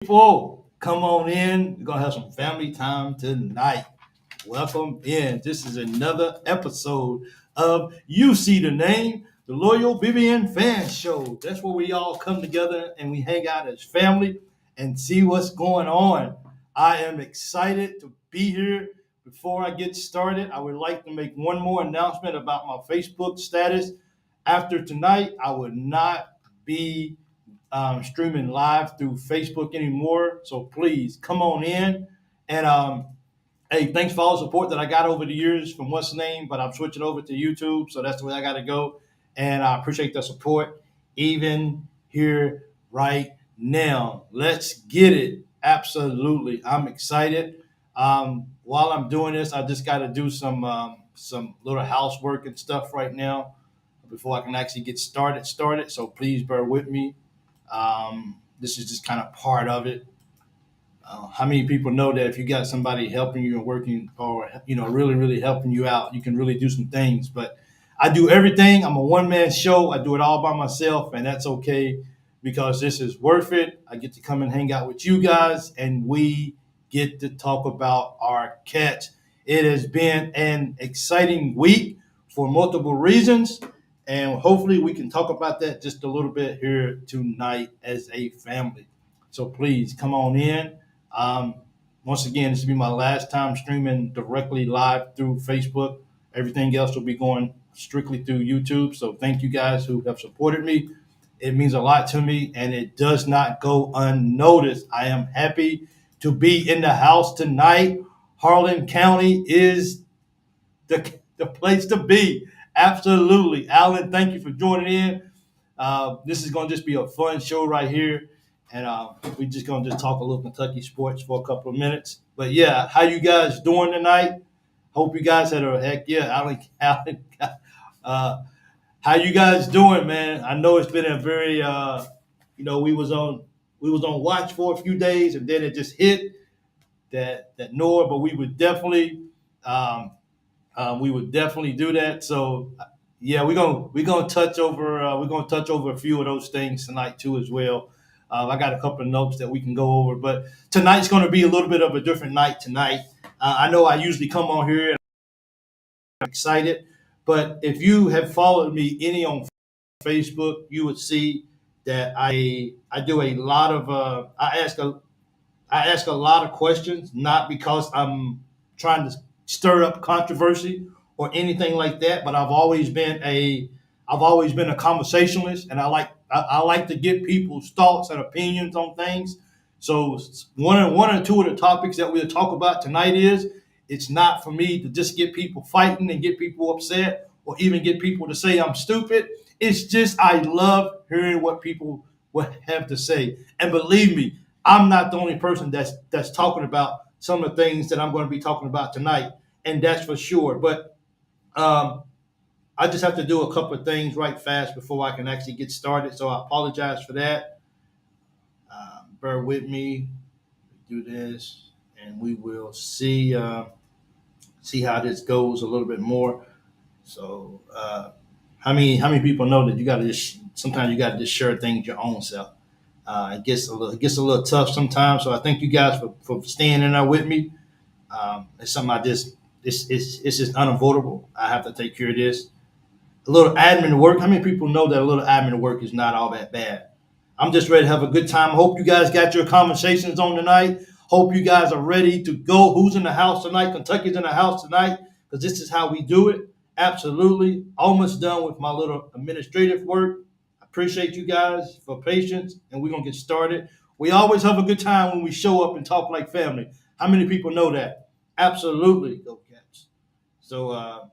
People, come on in. We're gonna have some family time tonight. Welcome in. This is another episode of You See the Name, the Loyal BBN Fan Show. That's where we all come together and we hang out as family and see what's going on. I am excited to be here. Before I get started, I would like to make one more announcement about my Facebook status. After tonight, I will not be streaming live through Facebook anymore. So please come on in. And hey, thanks for all the support that I got over the years from what's the name, but I'm switching over to YouTube. So that's the way I got to go. And I appreciate the support even here right now. Let's get it. Absolutely. I'm excited. While I'm doing this, I just got to do some little housework and stuff right now before I can actually get started. So please bear with me. This is just kind of part of it. How many people know that if you got somebody helping you and working or really helping you out, you can really do some things. But I do everything. I'm a one-man show. I do it all by myself, and that's okay because this is worth it. I get to come and hang out with you guys, and we get to talk about our cats. It has been an exciting week for multiple reasons. And hopefully we can talk about that just a little bit here tonight as a family. So please come on in. Once again, this will be my last time streaming directly live through Facebook. Everything else will be going strictly through YouTube. So thank you guys who have supported me. It means a lot to me, and it does not go unnoticed. I am happy to be in the house tonight. Harlan County is the place to be. Absolutely. Alan, thank you for joining in. This is going to just be a fun show right here. And we're just going to just talk a little Kentucky sports for a couple of minutes. But, yeah, how you guys doing tonight? Hope you guys had a heck, yeah, Alan, how you guys doing, man? I know it's been a very, we was on watch for a few days, and then it just hit that NOR, but we would definitely do that. So, yeah, we're gonna touch over a few of those things tonight too as well. I got a couple of notes that we can go over, but tonight's going to be a little bit of a different night tonight. I know I usually come on here and I'm excited, but if you have followed me any on Facebook, you would see that I do a lot of I ask a lot of questions, not because I'm trying to stir up controversy or anything like that, but I've always been a conversationalist, and I like to get people's thoughts and opinions on things. So one or two of the topics that we'll talk about tonight is it's not for me to just get people fighting and get people upset or even get people to say I'm stupid. It's just I love hearing what people would have to say. And believe me, I'm not the only person that's talking about some of the things that I'm going to be talking about tonight, and that's for sure. But I just have to do a couple of things right fast before I can actually get started. So I apologize for that. Bear with me. Do this, and we will see how this goes a little bit more. So how many people know that you got to just sometimes you got to just share things your own self. It gets a little tough sometimes. So I thank you guys for staying in there with me. It's something it's just unavoidable. I have to take care of this. A little admin work. How many people know that a little admin work is not all that bad? I'm just ready to have a good time. Hope you guys got your conversations on tonight. Hope you guys are ready to go. Who's in the house tonight? Kentucky's in the house tonight because this is how we do it. Absolutely. Almost done with my little administrative work. Appreciate you guys for patience, and we're going to get started. We always have a good time when we show up and talk like family. How many people know that? Absolutely. Go Cats. So,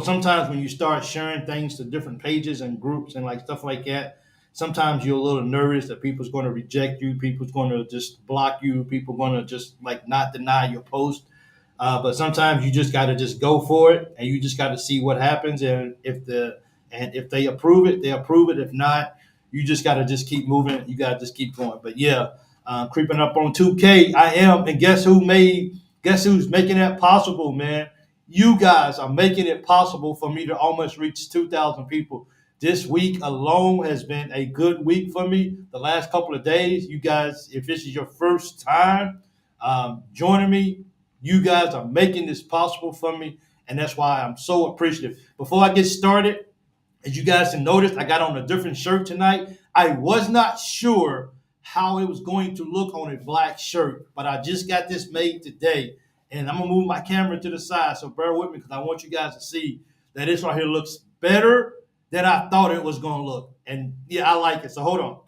sometimes when you start sharing things to different pages and groups and like stuff like that, sometimes you're a little nervous that people's going to reject you. People's going to just block you. People going to just like not deny your post. But sometimes you just got to just go for it, and you just got to see what happens. And if they approve it, they approve it. If not, you just got to just keep moving. You got to just keep going. But yeah, creeping up on 2K, I am. And guess who's making that possible, man? You guys are making it possible for me to almost reach 2,000 people. This week alone has been a good week for me. The last couple of days, you guys, if this is your first time joining me, you guys are making this possible for me, and that's why I'm so appreciative. Before I get started, as you guys have noticed, I got on a different shirt tonight. I was not sure how it was going to look on a black shirt, but I just got this made today. And I'm going to move my camera to the side, so bear with me because I want you guys to see that this right here looks better than I thought it was going to look. And yeah, I like it. So hold on.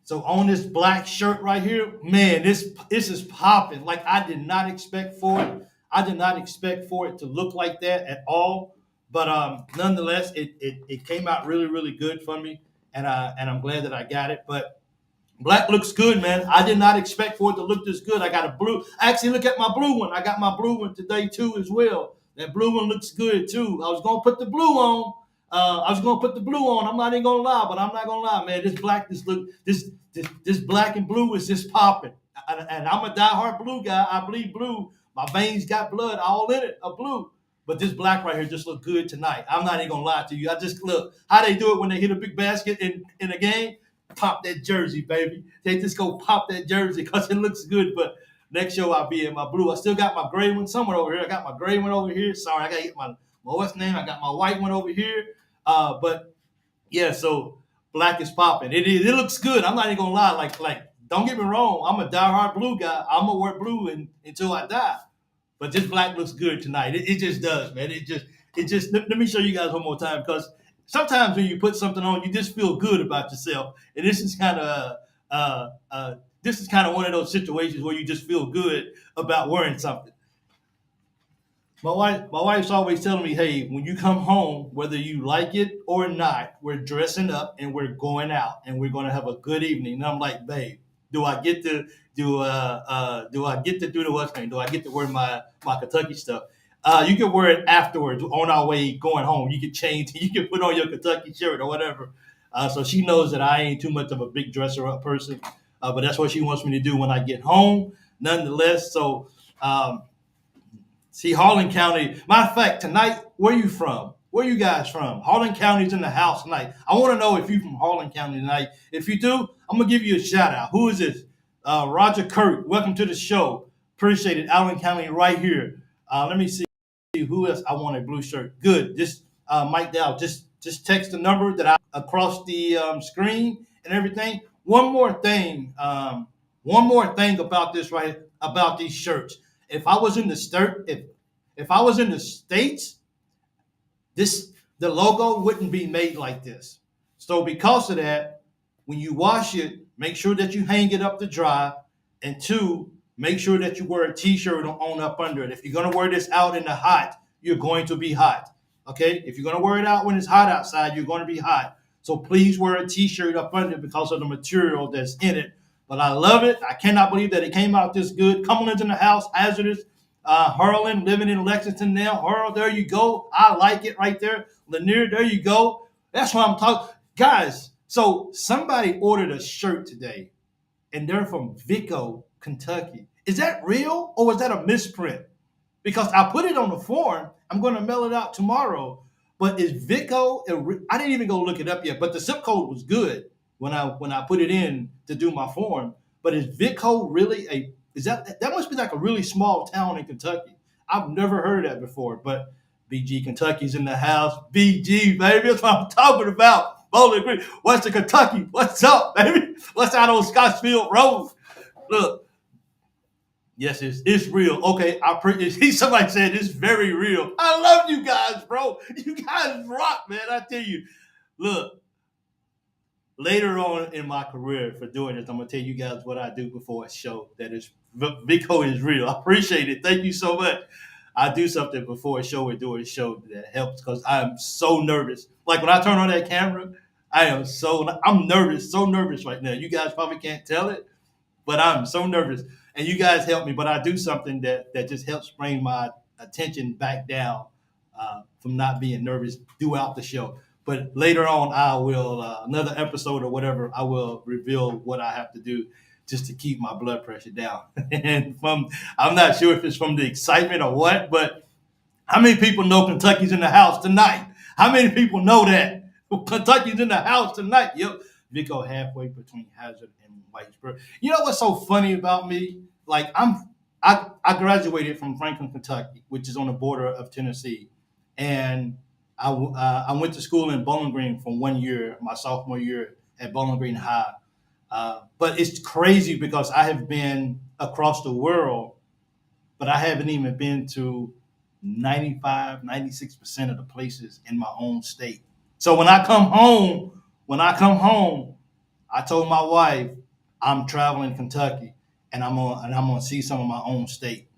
So on this black shirt right here, man, this is popping. Like I did not expect for it. I did not expect for it to look like that at all. But nonetheless, it came out really, really good for me. And I'm glad that I got it. But black looks good, man. I did not expect for it to look this good. I got a blue. Actually, look at my blue one. I got my blue one today too as well. That blue one looks good too. I was gonna put the blue on. I'm not even gonna lie, but I'm not gonna lie, man. This black, this black and blue is just popping. And I'm a diehard blue guy. I bleed blue. My veins got blood all in it of blue. But this black right here just look good tonight. I'm not even gonna lie to you. I just look how they do it when they hit a big basket in a game. Pop that jersey, baby. They just go pop that jersey because it looks good. But next show I'll be in my blue. I still got my gray one somewhere over here. I got my gray one over here. Sorry, I gotta get my what's name? I got my white one over here. But yeah, so black is popping. It looks good. I'm not even gonna lie. Like don't get me wrong. I'm a diehard blue guy. I'm gonna wear blue until I die. But this black looks good tonight. It just does, man. It just. Let me show you guys one more time because sometimes when you put something on, you just feel good about yourself. And this is kind of one of those situations where you just feel good about wearing something. My wife's always telling me, hey, when you come home, whether you like it or not, we're dressing up and we're going out and we're going to have a good evening. And I'm like, babe, do I get to do I get to do the what's name? Do I get to wear my Kentucky stuff? You can wear it afterwards on our way going home. You can change. You can put on your Kentucky shirt or whatever. So she knows that I ain't too much of a big dresser up person, but that's what she wants me to do when I get home. Nonetheless, so. See, Harlan County. Matter of fact, tonight, where you from? Where you guys from? Harlan County's in the house tonight. I want to know if you from Harlan County tonight. If you do, I'm gonna give you a shout out. Who is this? Roger Kurt. Welcome to the show. Appreciate it. Allen County right here. Let me see who else. I want a blue shirt. Good. Just Mike Dow. Just text the number that I across the screen and everything. One more thing. One more thing about this right about these shirts. If I was in the if I was in the States, the logo wouldn't be made like this. So because of that, when you wash it, make sure that you hang it up to dry. And two, make sure that you wear a t-shirt on up under it. If you're gonna wear this out in the hot, you're going to be hot. Okay? If you're gonna wear it out when it's hot outside, you're gonna be hot. So please wear a t-shirt up under it because of the material that's in it. But I love it. I cannot believe that it came out this good. Cumberland's in the house, Hazardous. Harlan, living in Lexington now. Harlan, there you go. I like it right there. Lanier, there you go. That's what I'm talking. Guys, so somebody ordered a shirt today, and they're from Vico, Kentucky. Is that real, or was that a misprint? Because I put it on the form. I'm going to mail it out tomorrow. But is Vico? I didn't even go look it up yet. But the zip code was good when I put it in to do my form. But is Vico really that must be like a really small town in Kentucky? I've never heard of that before. But BG Kentucky's in the house. BG, baby, that's what I'm talking about. Bowling Green, Western Kentucky. What's up, baby? What's out on Scottsfield Road? Look. Yes, it's real. Okay, somebody said it's very real. I love you guys, bro. You guys rock, man. I tell you. Look, later on in my career for doing this, I'm gonna tell you guys what I do before a show. That is, Vico is real. I appreciate it. Thank you so much. I do something before a show or doing a show that helps because I'm so nervous. Like when I turn on that camera, I'm nervous, so nervous right now. You guys probably can't tell it, but I'm so nervous. And you guys help me, but I do something that just helps bring my attention back down from not being nervous throughout the show. But later on, I will, another episode or whatever, I will reveal what I have to do just to keep my blood pressure down. And I'm not sure if it's from the excitement or what, but how many people know Kentucky's in the house tonight? How many people know that Kentucky's in the house tonight? Yep, Vico halfway between Hazard and Whitesburg. You know what's so funny about me? Like I graduated from Franklin, Kentucky, which is on the border of Tennessee, and I went to school in Bowling Green for 1 year, my sophomore year at Bowling Green High. But it's crazy because I have been across the world, but I haven't even been to 95, 96% of the places in my own state. So when I come home, I told my wife I'm traveling Kentucky and I'm gonna see some of my own state.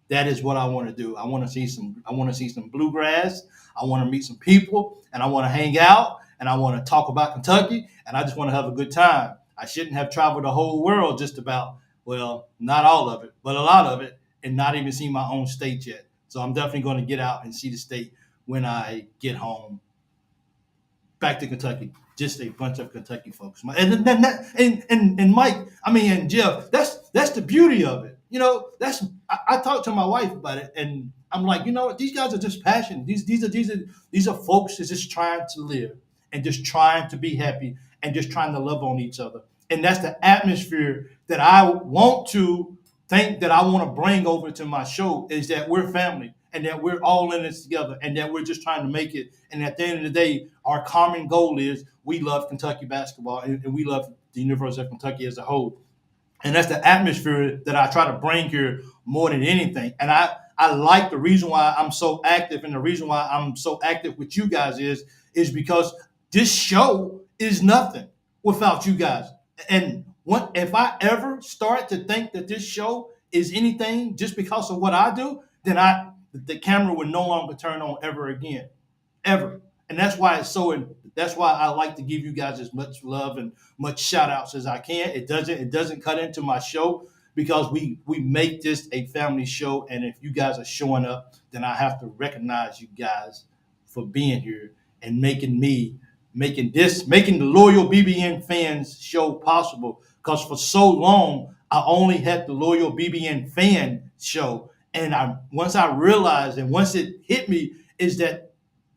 That is what I want to do. I want to see some bluegrass. I want to meet some people and I want to hang out and I want to talk about Kentucky and I just want to have a good time. I shouldn't have traveled the whole world just about, well, not all of it, but a lot of it, and not even seen my own state yet. So I'm definitely going to get out and see the state when I get home back to Kentucky. Just a bunch of Kentucky folks. And Mike, and Jeff, that's the beauty of it. I talked to my wife about it, and I'm like, these guys are just passionate. These are folks that's just trying to live and just trying to be happy and just trying to love on each other. And that's the atmosphere that I want to think that I want to bring over to my show, is that we're family and that we're all in this together and that we're just trying to make it. And at the end of the day, our common goal is we love Kentucky basketball and we love the University of Kentucky as a whole. And that's the atmosphere that I try to bring here more than anything. And I like the reason why I'm so active, and the reason why I'm so active with you guys is because this show is nothing without you guys. And if I ever start to think that this show is anything just because of what I do, then the camera would no longer turn on ever again, ever. And that's why that's why I like to give you guys as much love and much shout outs as I can. It doesn't cut into my show because we make this a family show. And if you guys are showing up, then I have to recognize you guys for being here and making the Loyal BBN Fans show possible. Because for so long, I only had the Loyal BBN Fan show. And once I realized and once it hit me is that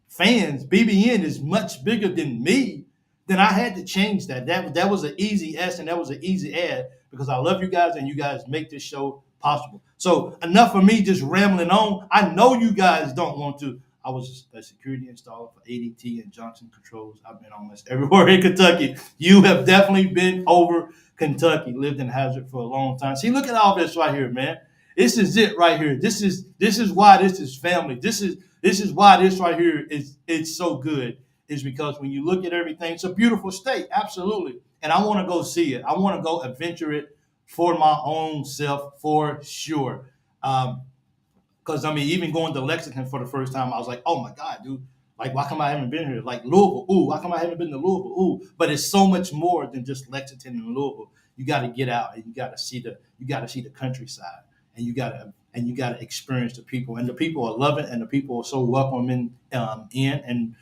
fans, BBN is much bigger than me, then I had to change that. That was an easy S and that was an easy add because I love you guys and you guys make this show possible. So enough of me just rambling on. I know you guys don't want to. I was a security installer for ADT and Johnson Controls. I've been almost everywhere in Kentucky. You have definitely been over Kentucky, lived in Hazard for a long time. See, look at all this right here, man. This is it right here. This is why this is family. This is why this right here it's so good. Is because when you look at everything, it's a beautiful state, absolutely. And I want to go see it. I want to go adventure it for my own self for sure. Because even going to Lexington for the first time, I was like, oh my God, dude. Like, why come I haven't been here? Like Louisville, ooh, why come I haven't been to Louisville? Ooh, but it's so much more than just Lexington and Louisville. You got to get out and you got to see the countryside, and you got to experience the people, and the people are loving, and the people are so welcoming and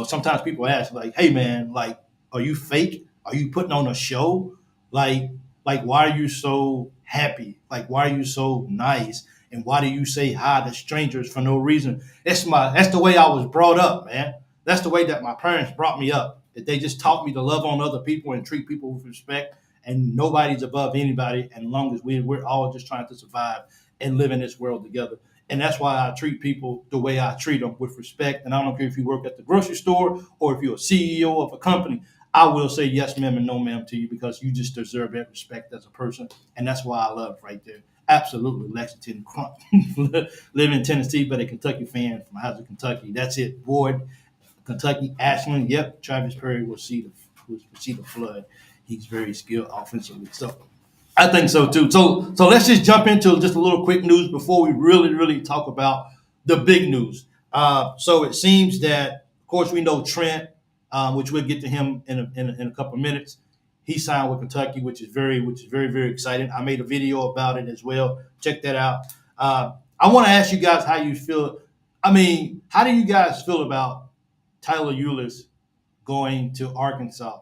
sometimes people ask like, hey man, like, are you fake? Are you putting on a show? Like why are you so happy? Like, why are you so nice? And why do you say hi to strangers for no reason? That's the way I was brought up, man. That's the way that my parents brought me up. That they just taught me to love on other people and treat people with respect. And nobody's above anybody. And as long as we're all just trying to survive and live in this world together. And that's why I treat people the way I treat them, with respect. And I don't care if you work at the grocery store or if you're a CEO of a company. I will say yes, ma'am, and no, ma'am to you because you just deserve that respect as a person. And that's why I love right there. Absolutely, Lexington, live in Tennessee, but a Kentucky fan from Hazard, Kentucky. That's it, Boyd, Kentucky, Ashland. Yep, Travis Perry will see the flood. He's very skilled offensively, so I think so too. So let's just jump into just a little quick news before we really talk about the big news. So it seems that, of course, we know Trent, which we'll get to him in a couple of minutes. He signed with Kentucky, which is very exciting. I made a video about it as well. Check that out. I want to ask you guys how you feel. How do you guys feel about Tyler Ulis going to Arkansas?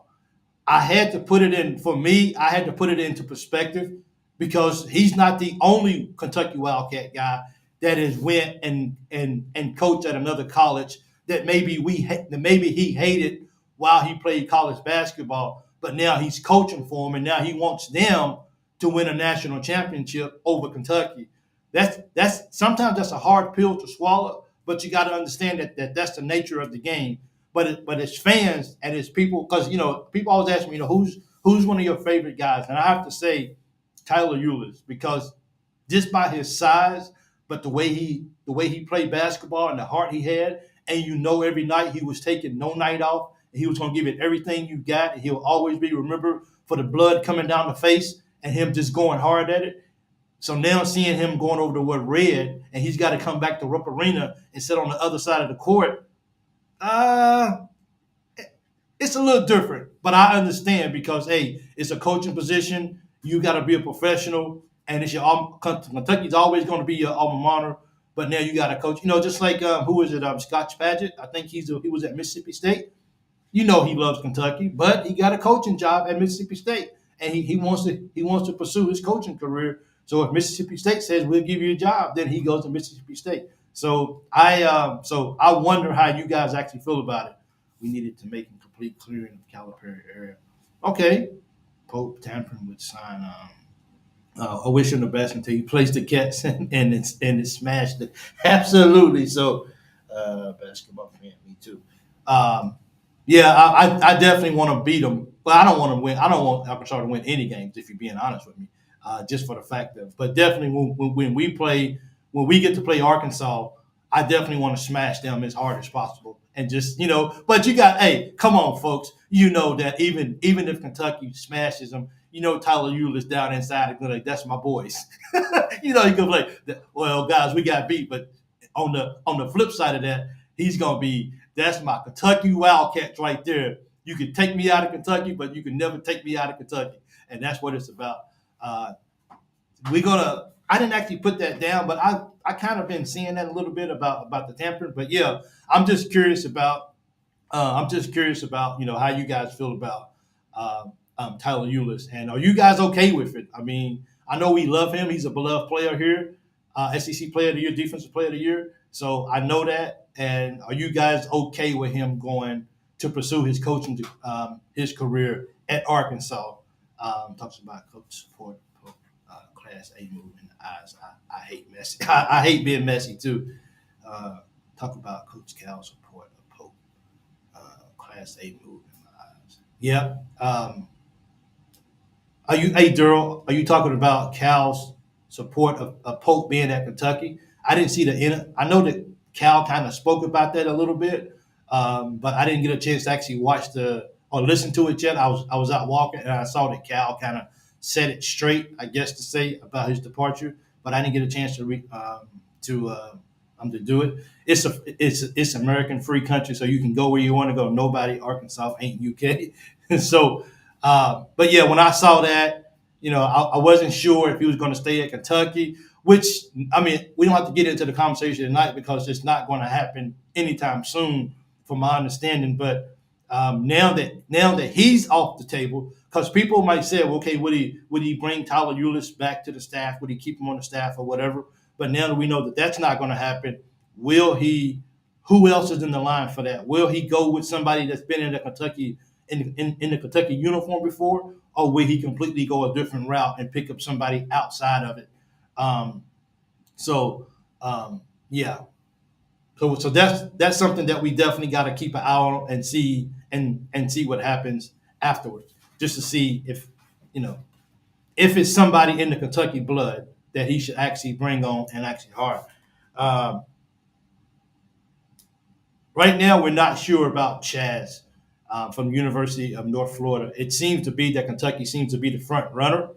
I had to put it in, for me, I had to put it into perspective because he's not the only Kentucky Wildcat guy that has went and coached at another college that maybe he hated while he played college basketball, but now he's coaching for them and now he wants them to win a national championship over Kentucky. That's sometimes that's a hard pill to swallow, but you got to understand that that's the nature of the game. But as fans and as people, because people always ask me, who's one of your favorite guys, and I have to say Tyler Eulis because just by his size, but the way he played basketball and the heart he had, and every night he was taking no night off, and he was going to give it everything you got, and he'll always be remembered for the blood coming down the face and him just going hard at it. So now seeing him going over to Red, and he's got to come back to Rupp Arena and sit on the other side of the court. It's a little different, but I understand because hey, it's a coaching position. You got to be a professional, and Kentucky's always going to be your alma mater. But now you got to coach. Just like who is it? Scotch Padgett. I think he was at Mississippi State. He loves Kentucky, but he got a coaching job at Mississippi State, and he wants to pursue his coaching career. So if Mississippi State says we'll give you a job, then he goes to Mississippi State. So I wonder how you guys actually feel about it. We needed to make a complete clearing of the Calipari area. Okay, Pope tampering with sign. I wish him the best until he plays the Cats and it smashed it. Absolutely. So basketball fan, me too. Yeah, I definitely want to beat them, but I don't want to win. I don't want Arkansas to win any games. If you're being honest with me, just for the fact of. But definitely when we get to play Arkansas, I definitely want to smash them as hard as possible. And just but hey, come on, folks. That even if Kentucky smashes them, Tyler Eulis down inside is like, that's my boys. He could be like, well, guys, we got beat, but on the flip side of that, he's gonna be. That's my Kentucky Wildcats right there. You can take me out of Kentucky, but you can never take me out of Kentucky, and that's what it's about. I didn't actually put that down, but I kind of been seeing that a little bit about the tampering. But yeah, I'm just curious about how you guys feel about Tyler Eulis, and are you guys okay with it? I mean, I know we love him. He's a beloved player here, SEC Player of the Year, Defensive Player of the Year. So I know that. And are you guys okay with him going to pursue his coaching, his career at Arkansas? Talks about coach support, Class A move in the eyes. I hate messy. I hate being messy too. Talk about Coach Cal support of Pope, Class A move in the eyes. Yep. Daryl? Are you talking about Cal's support of Pope being at Kentucky? I didn't see I know that Cal kind of spoke about that a little bit, but I didn't get a chance to actually watch or listen to it yet. I was out walking and I saw that Cal kind of set it straight, I guess to say, about his departure, but I didn't get a chance to do it. It's American free country, so you can go where you want to go. Nobody, Arkansas ain't UK. So, but yeah, when I saw that, I wasn't sure if he was going to stay at Kentucky. Which, I mean, we don't have to get into the conversation tonight because it's not going to happen anytime soon, from my understanding. But now that he's off the table, because people might say, well, okay, would he bring Tyler Eulis back to the staff? Would he keep him on the staff or whatever? But now that we know that that's not going to happen, will he? Who else is in the line for that? Will he go with somebody that's been in the Kentucky uniform before, or will he completely go a different route and pick up somebody outside of it? Yeah. So that's something that we definitely got to keep an eye on and see what happens afterwards, just to see if it's somebody in the Kentucky blood that he should actually bring on and actually hire. Right now, we're not sure about Chaz from the University of North Florida. It seems to be that Kentucky seems to be the front runner.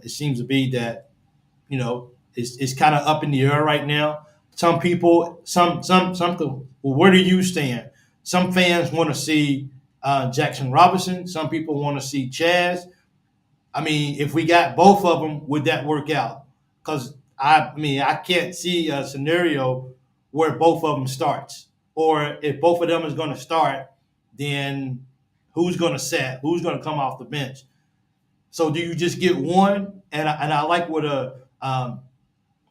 It seems to be that it's kind of up in the air right now. Some people, well, where do you stand? Some fans want to see Jackson Robinson. Some people want to see Chaz. I mean, if we got both of them, would that work out? Because I can't see a scenario where both of them starts. Or if both of them is going to start, then who's going to set, who's going to come off the bench. So do you just get one? And I like what a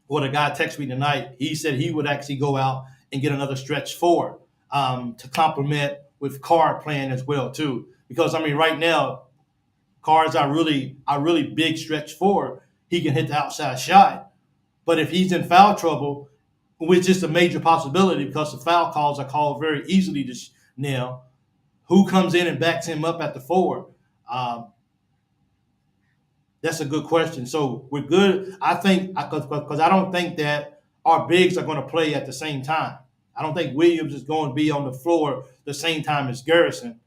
guy texted me tonight. He said he would actually go out and get another stretch four to complement with Carr playing as well too. Because I mean, right now, Carr's our really big stretch four. He can hit the outside shot, but if he's in foul trouble, which is a major possibility because the foul calls are called very easily now, who comes in and backs him up at the four? That's a good question. So we're good. I think because I don't think that our bigs are going to play at the same time. I don't think Williams is going to be on the floor the same time as Garrison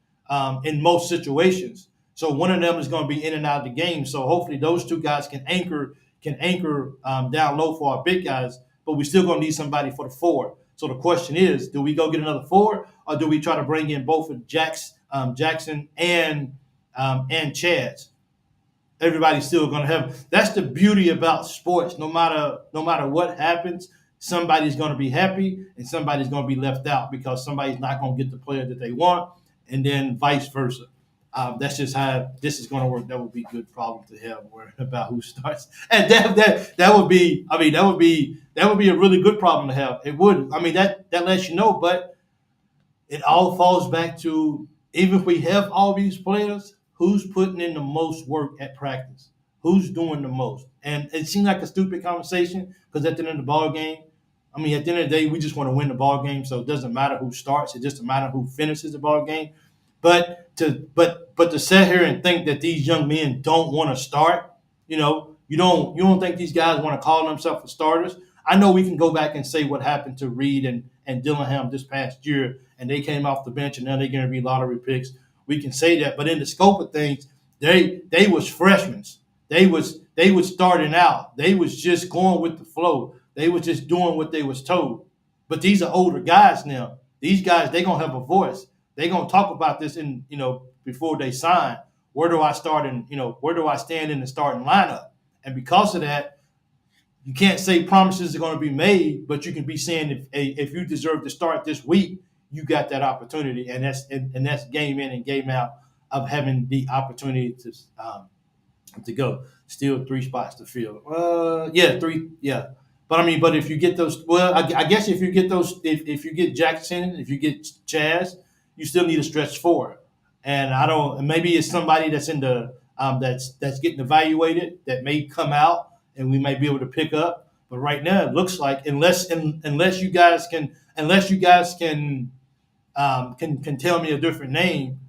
in most situations. So one of them is going to be in and out of the game. So hopefully those two guys can anchor down low for our big guys. But we're still going to need somebody for the four. So the question is, do we go get another four, or do we try to bring in both of Jackson and Chaz? Everybody's still going to have. That's the beauty about sports. No matter what happens, somebody's going to be happy and somebody's going to be left out because somebody's not going to get the player that they want, and then vice versa. That's just how this is going to work. That would be a good problem to have, worrying about who starts, and that would be. I mean, that would be a really good problem to have. It would. I mean, that lets you know, but it all falls back to, even if we have all these players, who's putting in the most work at practice? Who's doing the most? And it seems like a stupid conversation because at the end of the ball game, I mean, at the end of the day, we just want to win the ball game. So it doesn't matter who starts; it just matters who finishes the ball game. But to sit here and think that these young men don't want to start, you don't think these guys want to call themselves the starters. I know we can go back and say what happened to Reed and Dillingham this past year, and they came off the bench and now they're going to be lottery picks. We can say that, but in the scope of things, they was freshmen. They was starting out. They was just going with the flow. They was just doing what they was told. But these are older guys now. These guys, they gonna have a voice. They gonna talk about this before they sign. Where do I start where do I stand in the starting lineup? And because of that, you can't say promises are going to be made, but you can be saying if you deserve to start this week, you got that opportunity, and that's game in and game out of having the opportunity to go. Still 3 spots to fill. 3. Yeah, but if you get those, I guess if you get those, if you get Jackson, if you get Chaz, you still need a stretch 4. And I don't. Maybe it's somebody that's in the that's getting evaluated that may come out and we may be able to pick up. But right now, it looks like unless you guys can tell me a different name.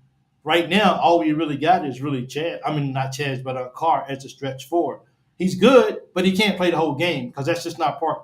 Right now, all we really got is really Chad. I mean, not Chad, but Carr as a stretch 4. He's good, but he can't play the whole game because that's just not part.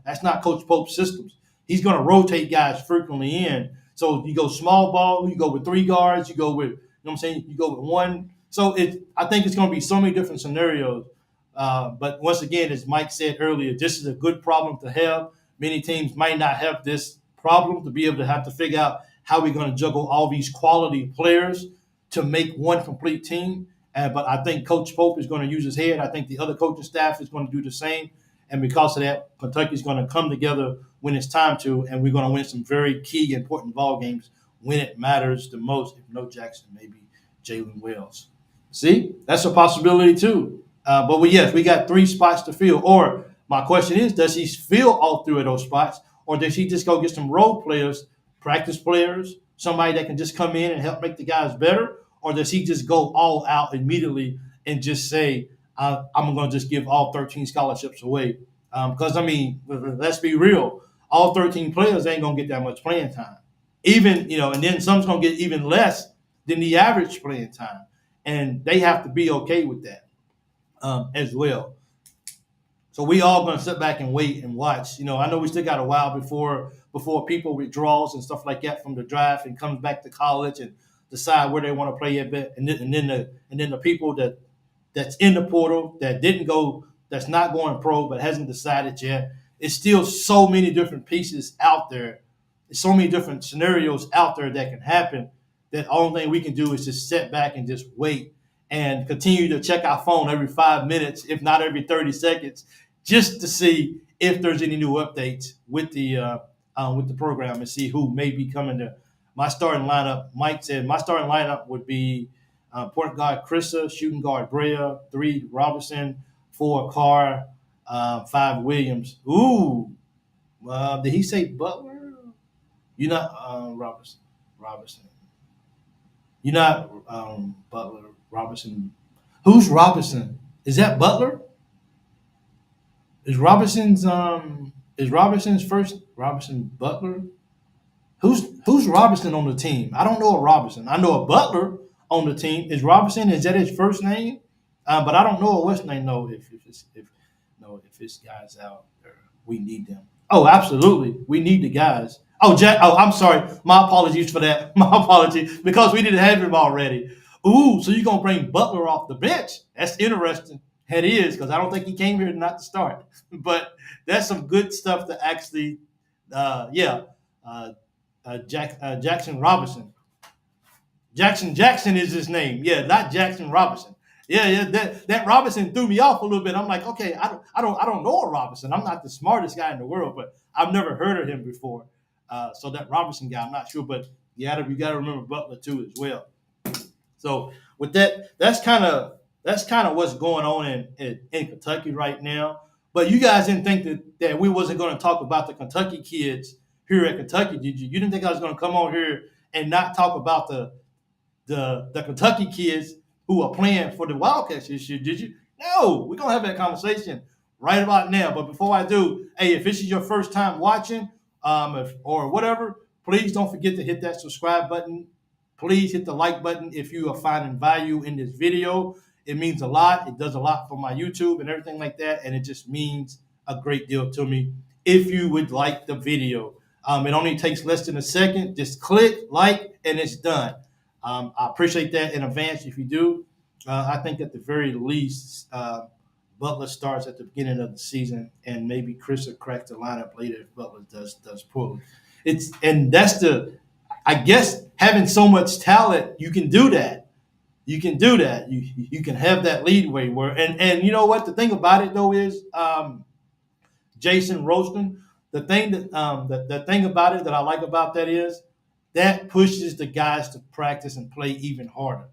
That's not Coach Pope's systems. He's going to rotate guys frequently in. So you go small ball, you go with 3 guards, you go with, you go with 1. So I think it's going to be so many different scenarios. But once again, as Mike said earlier, this is a good problem to have. Many teams might not have this problem to be able to have to figure out how we're going to juggle all these quality players to make one complete team. But I think Coach Pope is going to use his head. I think the other coaching staff is going to do the same. And because of that, Kentucky's going to come together when it's time to, and we're going to win some very key, important ball games when it matters the most. If no Jackson, maybe Jalen Wells. See, that's a possibility too. But we got 3 spots to fill. Or my question is, does he fill all 3 of those spots, or does he just go get some role players, practice players, somebody that can just come in and help make the guys better, or does he just go all out immediately and just say, I'm going to just give all 13 scholarships away? Because, let's be real. All 13 players ain't going to get that much playing time. Even, and then some's going to get even less than the average playing time. And they have to be okay with that as well. So we all going to sit back and wait and watch. I know we still got a while before people withdraws and stuff like that from the draft and comes back to college and decide where they want to play a bit. And then the people that's in the portal that didn't go, that's not going pro but hasn't decided yet. It's still so many different pieces out there. There's so many different scenarios out there that can happen that the only thing we can do is just sit back and just wait and continue to check our phone every 5 minutes, if not every 30 seconds, just to see if there's any new updates with the program and see who may be coming to My starting lineup, Mike said, my starting lineup would be point guard Krista, shooting guard Brea, 3 Robinson, 4 Carr, 5 Williams. Ooh, did he say Butler? You're not Robinson. Robinson. You're not Butler. Robinson. Who's Robinson? Is that Butler? Is Robinson's first Robinson Butler? Who's Robinson on the team? I don't know a Robinson. I know a Butler on the team. Is Robinson? Is that his first name? But I don't know what's name. No, if this guy's out there, we need them. Oh, absolutely, we need the guys. Oh, Jack. Oh, I'm sorry. My apologies for that. My apologies because we didn't have him already. Ooh, so you're gonna bring Butler off the bench? That's interesting. It is because I don't think he came here not to start. But that's some good stuff to actually, yeah. Uh, Jackson Robinson. Jackson is his name. Yeah, not Jackson Robinson. Yeah. That Robinson threw me off a little bit. I'm like, okay, I don't know a Robinson. I'm not the smartest guy in the world, but I've never heard of him before. So that Robinson guy, I'm not sure, but yeah, you got to remember Butler too as well. So with that, that's kind of what's going on in Kentucky right now. But you guys didn't think that we wasn't going to talk about the Kentucky kids here at Kentucky, did you? You didn't think I was going to come on here and not talk about the Kentucky kids who are playing for the Wildcats this year, did you? No, we're gonna have that conversation right about now. But before I do, hey, if this is your first time watching, or whatever, please don't forget to hit that subscribe button. Please hit the like button if you are finding value in this video. It means a lot. It does a lot for my YouTube and everything like that, and it just means a great deal to me if you would like the video. It only takes less than a second. Just click, like, and it's done. I appreciate that in advance if you do. I think at the very least, Butler starts at the beginning of the season, and maybe Chris will crack the lineup later if Butler does poorly. I guess having so much talent, you can do that. You can do that. You can have that leadway where and you know what the thing about it though is Jason Roston. The thing about it that I like about that is that pushes the guys to practice and play even harder.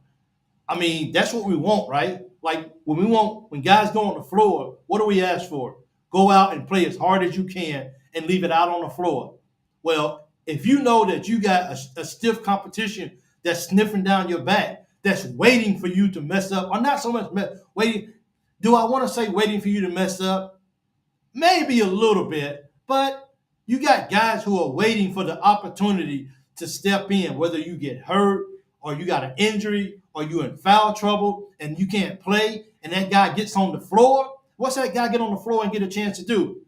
I mean, that's what we want, right? Like when guys go on the floor, what do we ask for? Go out and play as hard as you can and leave it out on the floor. Well, if you know that you got a stiff competition that's sniffing down your back, that's waiting for you to mess up, or not so much waiting. Do I want to say waiting for you to mess up? Maybe a little bit, but you got guys who are waiting for the opportunity to step in, whether you get hurt or you got an injury or you're in foul trouble and you can't play and that guy gets on the floor. What's that guy get on the floor and get a chance to do?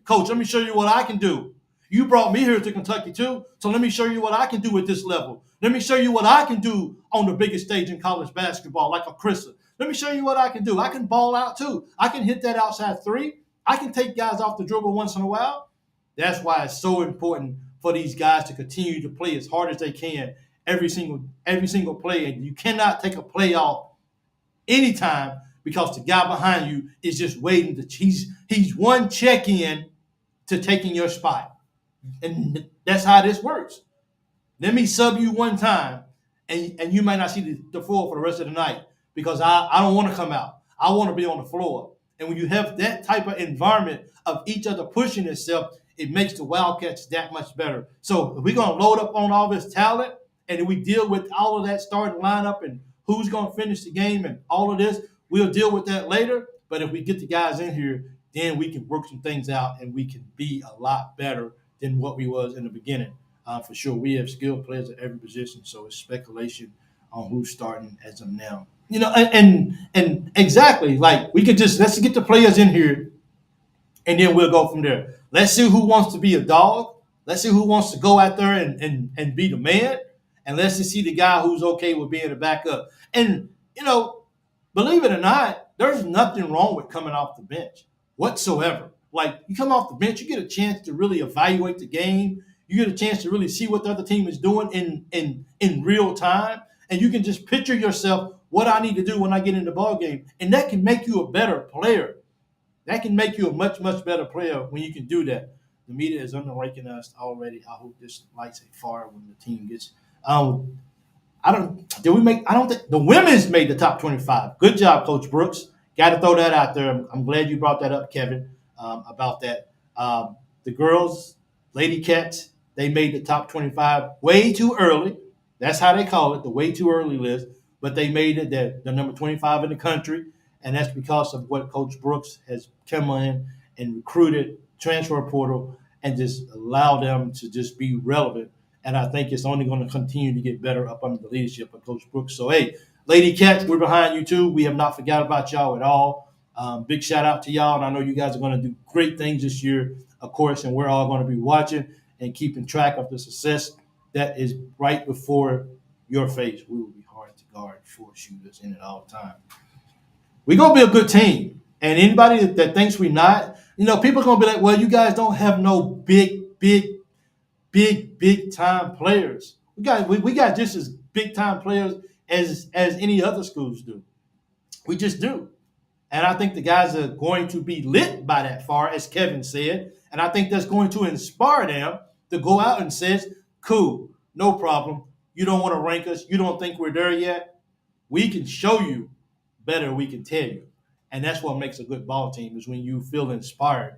Coach, let me show you what I can do. You brought me here to Kentucky too, so let me show you what I can do at this level. Let me show you what I can do on the biggest stage in college basketball, like a Krista. Let me show you what I can do. I can ball out too. I can hit that outside three. I can take guys off the dribble once in a while. That's why it's so important for these guys to continue to play as hard as they can every single play. And you cannot take a play off anytime because the guy behind you is just waiting. He's one check in to taking your spot. And that's how this works. Let me sub you one time, and you might not see the floor for the rest of the night because I don't want to come out. I want to be on the floor. And when you have that type of environment of each other pushing itself, it makes the Wildcats that much better. So if we're going to load up on all this talent, and we deal with all of that starting lineup and who's going to finish the game and all of this, we'll deal with that later. But if we get the guys in here, then we can work some things out and we can be a lot better than what we was in the beginning. For sure, we have skilled players at every position, so it's speculation on who's starting as of now. You know, and exactly, like let's get the players in here, and then we'll go from there. Let's see who wants to be a dog. Let's see who wants to go out there and be the man, and let's just see the guy who's okay with being a backup. And believe it or not, there's nothing wrong with coming off the bench whatsoever. Like you come off the bench, you get a chance to really evaluate the game. You get a chance to really see what the other team is doing in real time, and you can just picture yourself what I need to do when I get in the ball game, and that can make you a better player. That can make you a much, much better player when you can do that. The media is underranking us already. I hope this lights a fire when the team gets. I don't. Did we make? I don't think the women's made the top 25. Good job, Coach Brooks. Got to throw that out there. I'm glad you brought that up, Kevin, about that. The girls, Lady Cats, they made the top 25 way too early. That's how they call it, the way too early list. But they made it. They're number 25 in the country, and that's because of what Coach Brooks has come in and recruited, transfer portal, and just allow them to just be relevant. And I think it's only going to continue to get better up under the leadership of Coach Brooks. So, hey, Lady Cats, we're behind you too. We have not forgot about y'all at all. Big shout out to y'all. And I know you guys are going to do great things this year, of course, and we're all going to be watching and keeping track of the success that is right before your face. We will be hard to guard for shooters in it all the time. We're going to be a good team. And anybody that thinks we're not, people are going to be like, well, you guys don't have no big time players. We got just as big time players as any other schools do. We just do. And I think the guys are going to be lit by that far, as Kevin said. And I think that's going to inspire them to go out and say, cool, no problem. You don't want to rank us. You don't think we're there yet. We can show you better. We can tell you. And that's what makes a good ball team, is when you feel inspired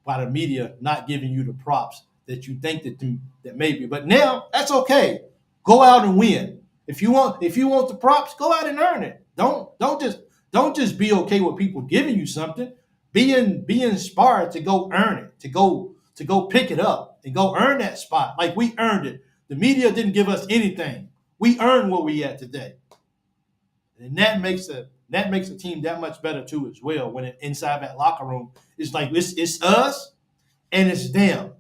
by the media not giving you the props that you think that maybe. But now that's okay. Go out and win. If you want the props, go out and earn it. Don't just be okay with people giving you something. Be inspired to go earn it, to go pick it up and go earn that spot. Like we earned it. The media didn't give us anything. We earned what we at today. And that makes a team that much better too as well. When inside that locker room, it's like it's us and it's them.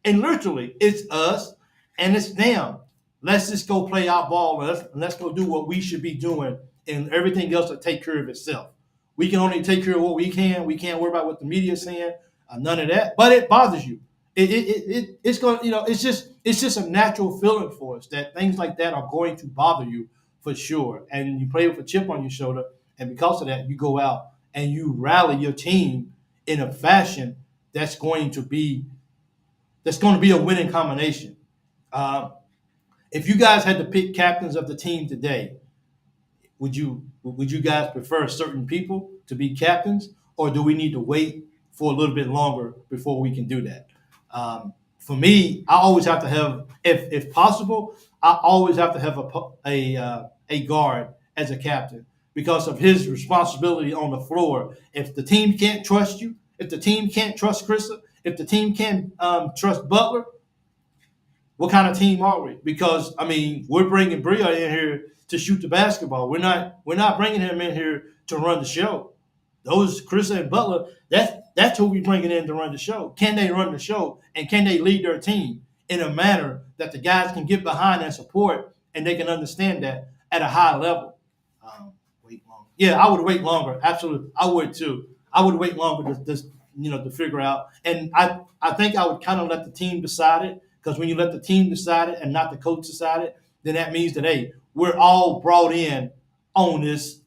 And literally, it's us and it's them. Let's just go play our ball and let's go do what we should be doing, and everything else will take care of itself. We can only take care of what we can. We can't worry about what the media is saying. None of that. But it bothers you. It's going. It's just a natural feeling for us that things like that are going to bother you for sure. And you play with a chip on your shoulder, and because of that, you go out and you rally your team in a fashion that's going to be a winning combination. If you guys had to pick captains of the team today, would you guys prefer certain people to be captains, or do we need to wait for a little bit longer before we can do that? For me, I always have to have, if possible, I always have to have a guard as a captain because of his responsibility on the floor. If the team can't trust you, if the team can't trust Krista, if the team can't trust Butler, what kind of team are we? Because we're bringing Bria in here to shoot the basketball. We're not bringing him in here to run the show. Those Krista and Butler, that's who we're bringing in to run the show. Can they run the show, and can they lead their team in a manner that the guys can get behind and support, and they can understand that at a high level? Wait longer. Yeah, I would wait longer. Absolutely, I would too. I would wait longer to figure out. And I think I would kind of let the team decide it. Because when you let the team decide it and not the coach decide it, then that means that, hey, we're all brought in on this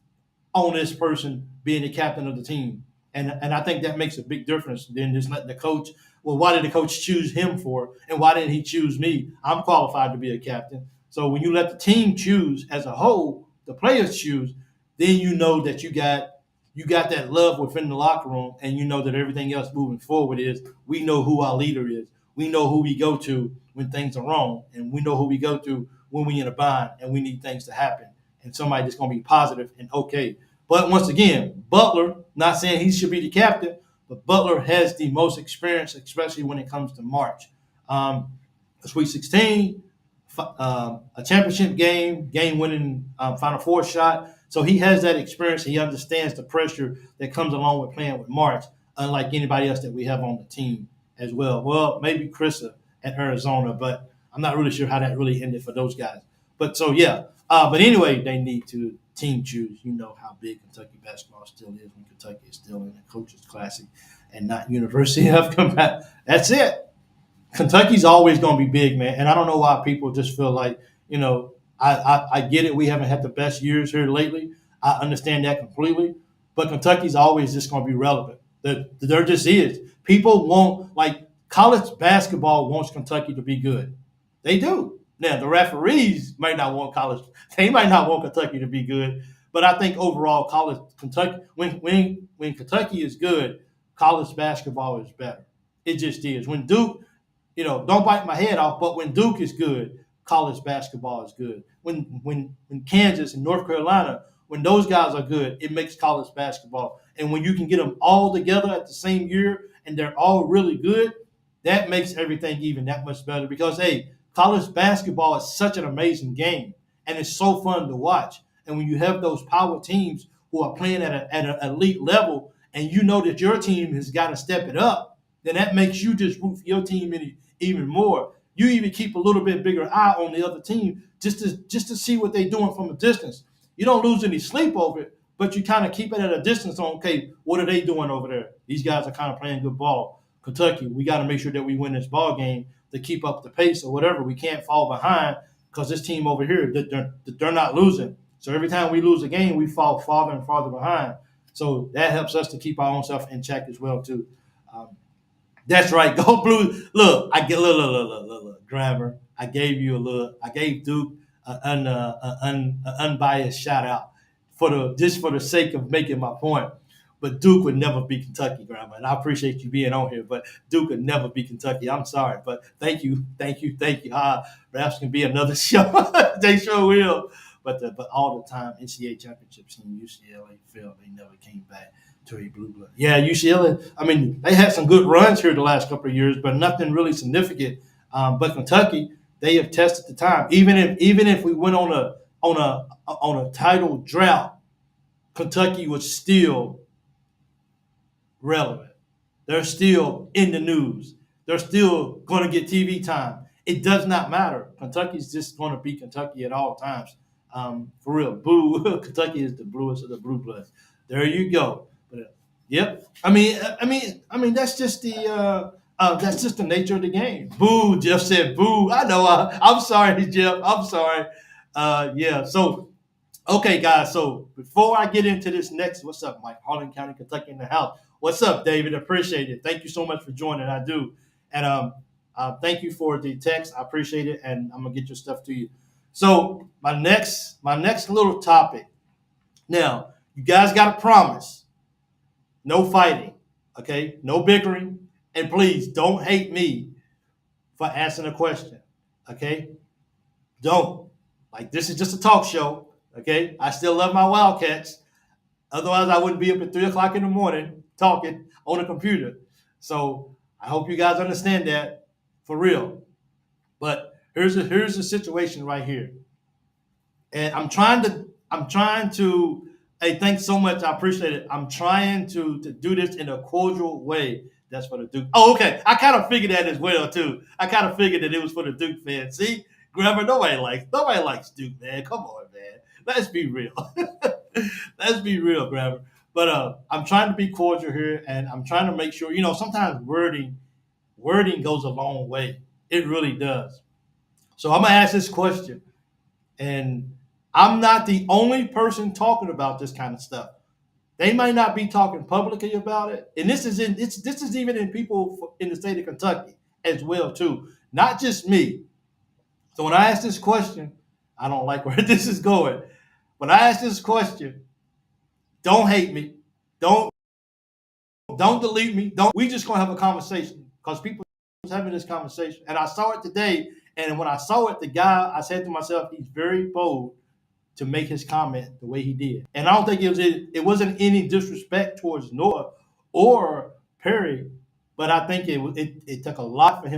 person being the captain of the team. And I think that makes a big difference than just letting the coach, well, why did the coach choose him for? And why didn't he choose me? I'm qualified to be a captain. So when you let the team choose as a whole, the players choose, then you know that you got that love within the locker room, and you know that everything else moving forward is we know who our leader is. We know who we go to when things are wrong, and we know who we go to when we're in a bind and we need things to happen. And somebody that's going to be positive and okay. But once again, Butler, not saying he should be the captain, but Butler has the most experience, especially when it comes to March. A Sweet 16, a championship game-winning Final Four shot. So he has that experience. He understands the pressure that comes along with playing with March, unlike anybody else that we have on the team as well. Well, maybe Krista at Arizona, but I'm not really sure how that really ended for those guys. But so, yeah. But anyway, they need to team choose. You know how big Kentucky basketball still is when Kentucky is still in the Coaches Classic and not University of Kentucky. That's it. Kentucky's always going to be big, man. And I don't know why people just feel like, I get it. We haven't had the best years here lately. I understand that completely. But Kentucky's always just going to be relevant. There just is. People won't, like, college basketball wants Kentucky to be good. They do. Now, the referees might not want they might not want Kentucky to be good, but I think overall Kentucky, when Kentucky is good, college basketball is better. It just is. When Duke, don't bite my head off, but when Duke is good, college basketball is good. When Kansas and North Carolina, when those guys are good, it makes college basketball. And when you can get them all together at the same year and they're all really good, that makes everything even that much better because, hey, college basketball is such an amazing game, and it's so fun to watch. And when you have those power teams who are playing at an elite level, and you know that your team has got to step it up, then that makes you just root for your team even more. You even keep a little bit bigger eye on the other team just to see what they're doing from a distance. You don't lose any sleep over it, but you kind of keep it at a distance on, okay, what are they doing over there? These guys are kind of playing good ball. Kentucky, we got to make sure that we win this ball game to keep up the pace or whatever. We can't fall behind because this team over here, they're not losing. So every time we lose a game, we fall farther and farther behind. So that helps us to keep our own self in check as well, too. That's right. Go Blue. Look, look, grammar. I gave Duke an unbiased shout out for the sake of making my point. But Duke would never beat Kentucky, Grandma. And I appreciate you being on here, but Duke would never beat Kentucky. I'm sorry, but thank you. Perhaps can be another show. They sure will. But all the time, NCAA championship team, UCLA failed. They never came back to a blue blood. Yeah, UCLA. I mean, they had some good runs here the last couple of years, but nothing really significant. But Kentucky, they have tested the time. Even if we went on a title drought, Kentucky was still relevant. They're still in the news. They're still going to get TV time. It does not matter. Kentucky's just going to beat Kentucky at all times. For real, boo! Kentucky is the bluest of the blue bloods. There you go. But yep. I mean, that's just the nature of the game. Boo! Jeff said boo. I know. I'm sorry, Jeff. I'm sorry. Yeah. So. Okay, guys, so before I get into this next, what's up, Mike? Harlan County, Kentucky in the house. What's up, David? Appreciate it. Thank you so much for joining. I do. And thank you for the text. I appreciate it, and I'm going to get your stuff to you. So my next little topic. Now, you guys got to promise no fighting, okay? No bickering. And please don't hate me for asking a question, okay? Don't. Like, this is just a talk show. Okay, I still love my Wildcats. Otherwise, I wouldn't be up at 3 o'clock in the morning talking on a computer. So I hope you guys understand that for real. But here's the situation right here. And I'm trying to. Hey, thanks so much. I appreciate it. I'm trying to do this in a cordial way. That's for the Duke. Oh, okay. I kind of figured that as well too. I kind of figured that it was for the Duke fans. See, Grammar, nobody likes Duke, man. Come on, man. Let's be real. Let's be real, Grammar. But I'm trying to be cordial here, and I'm trying to make sure, sometimes wording goes a long way. It really does. So I'm going to ask this question, and I'm not the only person talking about this kind of stuff. They might not be talking publicly about it, and this is even in people in the state of Kentucky as well, too. Not just me. So when I ask this question, I don't like where this is going. When I ask this question, don't hate me. Don't delete me. We just gonna have a conversation because people are having this conversation. And I saw it today. And when I saw it, the guy, I said to myself, he's very bold to make his comment the way he did. And I don't think it wasn't any disrespect towards Noah or Perry, but I think it took a lot for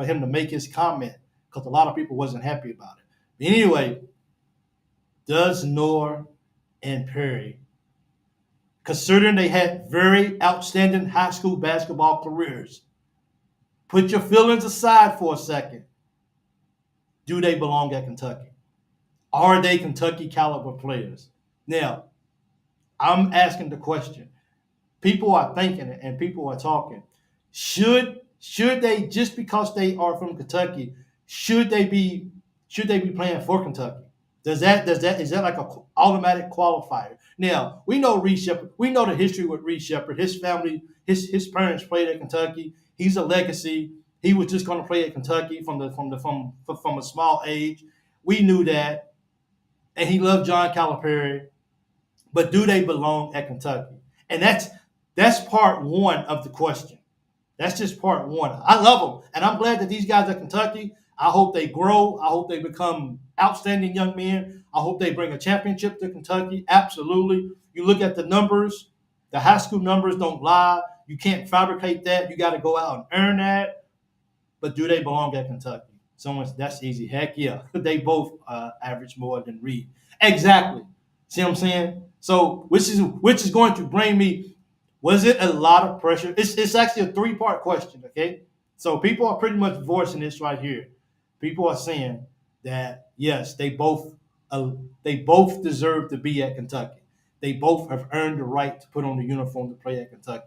him to make his comment because a lot of people wasn't happy about it. But anyway, does Noah and Perry, considering they had very outstanding high school basketball careers, put your feelings aside for a second, do they belong at Kentucky? Are they Kentucky caliber players? Now, I'm asking the question. People are thinking it and people are talking. Should they, just because they are from Kentucky, should they be playing for Kentucky? Is that like a automatic qualifier? Now, we know Reed Sheppard. We know the history with Reed Sheppard. His family, his parents played at Kentucky. He's a legacy. He was just going to play at Kentucky from a small age. We knew that, and he loved John Calipari. But do they belong at Kentucky? And that's part one of the question. That's just part one. I love them, and I'm glad that these guys at Kentucky. I hope they grow. I hope they become outstanding young men. I hope they bring a championship to Kentucky. Absolutely. You look at the numbers. The high school numbers don't lie. You can't fabricate that. You got to go out and earn that. But do they belong at Kentucky? That's easy. Heck yeah. They both average more than Reed. Exactly. See what I'm saying? So which is going to bring me, was it a lot of pressure? It's actually a three-part question, okay? So people are pretty much voicing this right here. People are saying that yes, they both deserve to be at Kentucky. They both have earned the right to put on the uniform to play at Kentucky.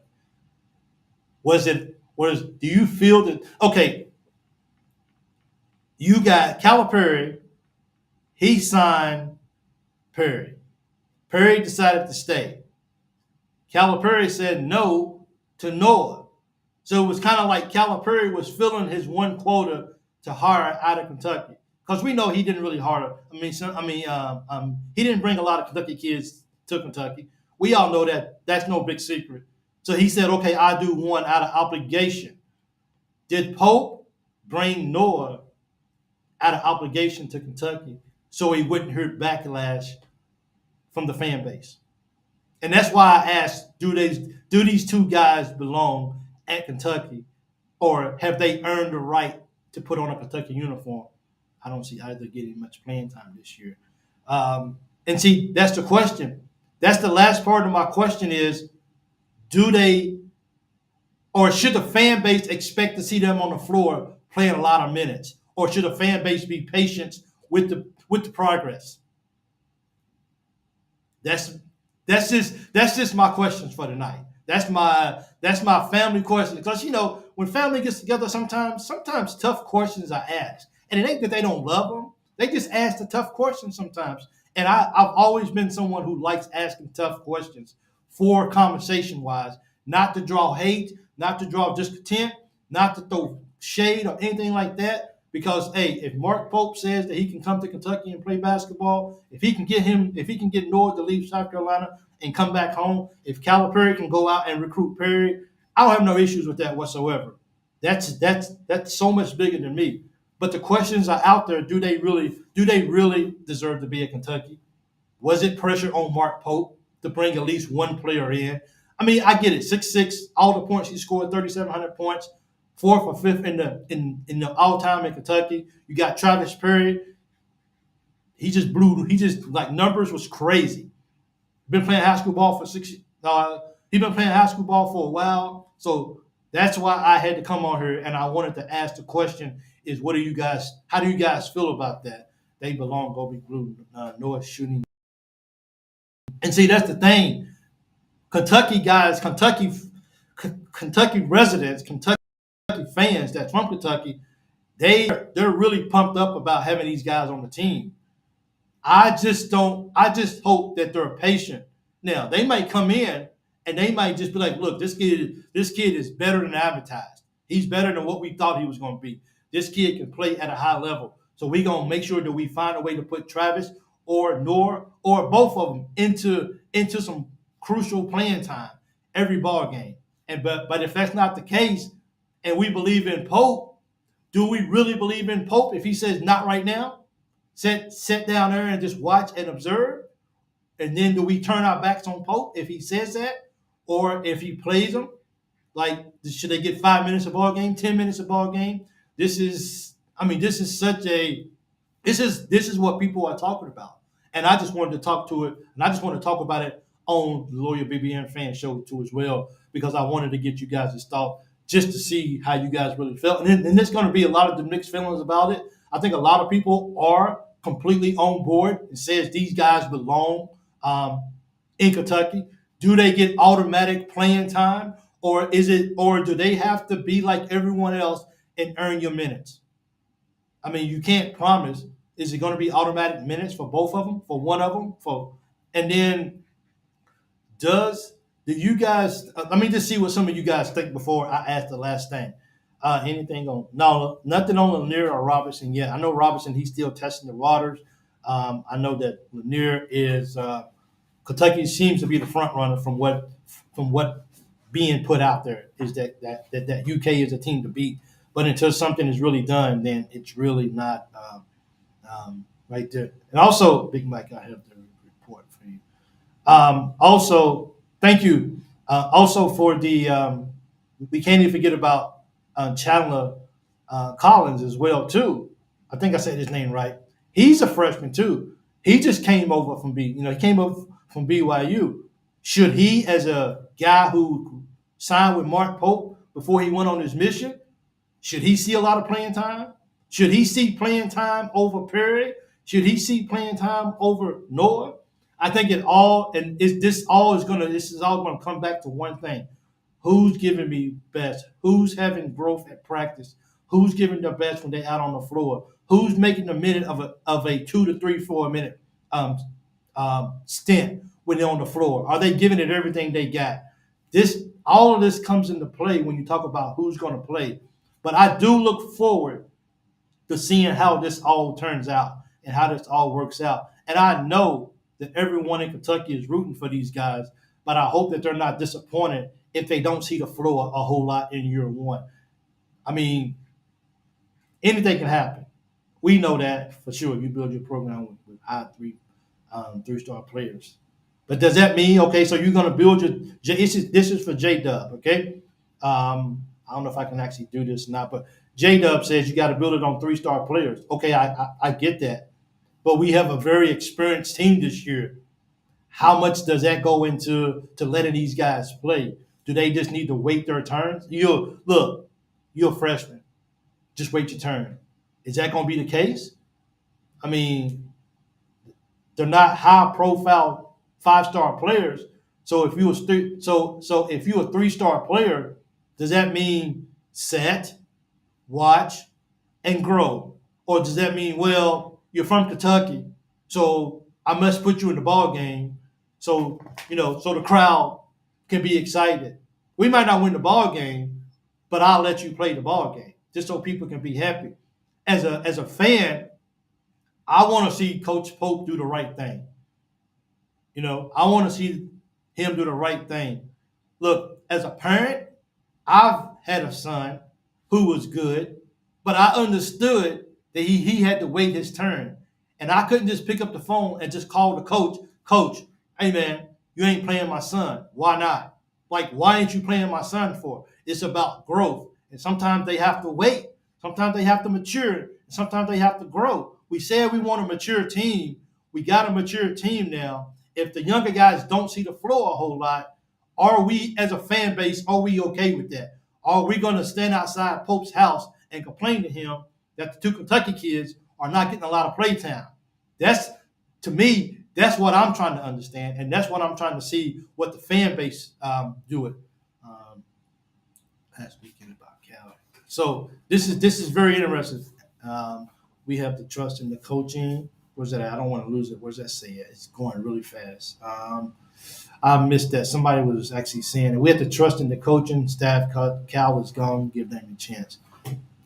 Do you feel that, okay, you got Calipari, he signed Perry. Perry decided to stay. Calipari said no to Noah. So it was kind of like Calipari was filling his one quota to hire out of Kentucky. Because we know he didn't really hire. He didn't bring a lot of Kentucky kids to Kentucky. We all know that. That's no big secret. So he said, okay, I do one out of obligation. Did Pope bring Noah out of obligation to Kentucky so he wouldn't hear backlash from the fan base? And that's why I asked, do these two guys belong at Kentucky, or have they earned the right to put on a Kentucky uniform? I don't see either getting much playing time this year. And see, that's the question. That's the last part of my question is, do they, or should the fan base expect to see them on the floor playing a lot of minutes? Or should the fan base be patient with the progress? That's just my questions for tonight. That's my family question. Because when family gets together, sometimes tough questions are asked, and it ain't that they don't love them. They just ask the tough questions sometimes. And I've always been someone who likes asking tough questions for conversation wise, not to draw hate, not to draw discontent, not to throw shade or anything like that. Because hey, if Mark Pope says that he can come to Kentucky and play basketball, if he can get Noah to leave South Carolina and come back home, if Calipari can go out and recruit Perry, I don't have no issues with that whatsoever. That's so much bigger than me. But the questions are out there. Do they really deserve to be at Kentucky? Was it pressure on Mark Pope to bring at least one player in? I mean, I get it. 6'6", all the points he scored, 3,700 points, fourth or fifth in the all-time in Kentucky. You got Travis Perry. He just like numbers was crazy. Been playing high school ball for 6 years. He's been playing high school ball for a while. So that's why I had to come on here and I wanted to ask the question is, how do you guys feel about that? They belong, go be blue. Noah shooting. And see, that's the thing. Kentucky guys, Kentucky residents, Kentucky fans that's from Kentucky, they're really pumped up about having these guys on the team. I just hope that they're patient. Now, they might come in and they might just be like, look, this kid is better than advertised. He's better than what we thought he was going to be. This kid can play at a high level. So we're going to make sure that we find a way to put Travis or Noah or both of them into some crucial playing time every ball game. But if that's not the case and we believe in Pope, do we really believe in Pope if he says not right now? Sit down there and just watch and observe? And then do we turn our backs on Pope if he says that? Or if he plays them? Like, should they get 5 minutes a ball game, 10 minutes a ball game? This is what people are talking about. And I just wanted to talk to it, and I just want to talk about it on the Loyal BBN Fan Show too as well, because I wanted to get you guys' thought just to see how you guys really felt. And there's going to be a lot of the mixed feelings about it. I think a lot of people are completely on board and says these guys belong in Kentucky. Do they get automatic playing time, or do they have to be like everyone else and earn your minutes? I mean, you can't promise. Is it going to be automatic minutes for both of them, for one of them? And then do you guys? Let me just see what some of you guys think before I ask the last thing. Anything on no nothing on Lanier or Robinson yet. I know Robinson, he's still testing the waters. I know that Lanier is Kentucky seems to be the front runner from what being put out there is that UK is a team to beat. But until something is really done, then it's really not right there. And also, Big Mike, I have the report for you. Also, thank you. Also for the we can't even forget about Chandler Collins as well too. I think I said his name right. He's a freshman too. He just came over from he came over from BYU. Should he, as a guy who signed with Mark Pope before he went on his mission, should he see a lot of playing time? Should he see playing time over Perry? Should he see playing time over Noah? I think this is all gonna come back to one thing. Who's giving me best? Who's having growth at practice? Who's giving their best when they're out on the floor? Who's making a minute of a 2 to 3, 4 minute stint when they're on the floor? Are they giving it everything they got? All of this comes into play when you talk about who's going to play. But I do look forward to seeing how this all turns out and how this all works out. And I know that everyone in Kentucky is rooting for these guys, but I hope that they're not disappointed if they don't see the floor a whole lot in year one. I mean, anything can happen. We know that for sure. You build your program with high three-star players. But does that mean, okay, so you're going to build this is for J-Dub, okay? I don't know if I can actually do this or not, but J-Dub says you got to build it on 3-star players. Okay, I get that. But we have a very experienced team this year. How much does that go into letting these guys play? Do they just need to wait their turns? You're a freshman. Just wait your turn. Is that going to be the case? I mean, they're not high-profile 5-star players. So if you're a 3-star player, does that mean set, watch, and grow? Or does that mean, well, you're from Kentucky, so I must put you in the ball game, so the crowd can be excited. We might not win the ball game, but I'll let you play the ball game just so people can be happy. As a fan, I want to see Coach Pope do the right thing. I want to see him do the right thing. Look, as a parent, I've had a son who was good, but I understood that he had to wait his turn. And I couldn't just pick up the phone and just call the coach, hey man, you ain't playing my son. Why not? Like, why ain't you playing my son for? It's about growth. And sometimes they have to wait. Sometimes they have to mature. And sometimes they have to grow. We said we want a mature team. We got a mature team now. If the younger guys don't see the floor a whole lot, are we, as a fan base, are we okay with that? Are we going to stand outside Pope's house and complain to him that the 2 Kentucky kids are not getting a lot of play time? To me, that's what I'm trying to understand, and that's what I'm trying to see what the fan base do it. Last weekend about Cal. So this is very interesting. We have to trust in the coaching. Where's that at? I don't want to lose it. Where's that say at? It's going really fast. I missed that. Somebody was actually saying that we have to trust in the coaching staff. Cal is gone. Give them a chance.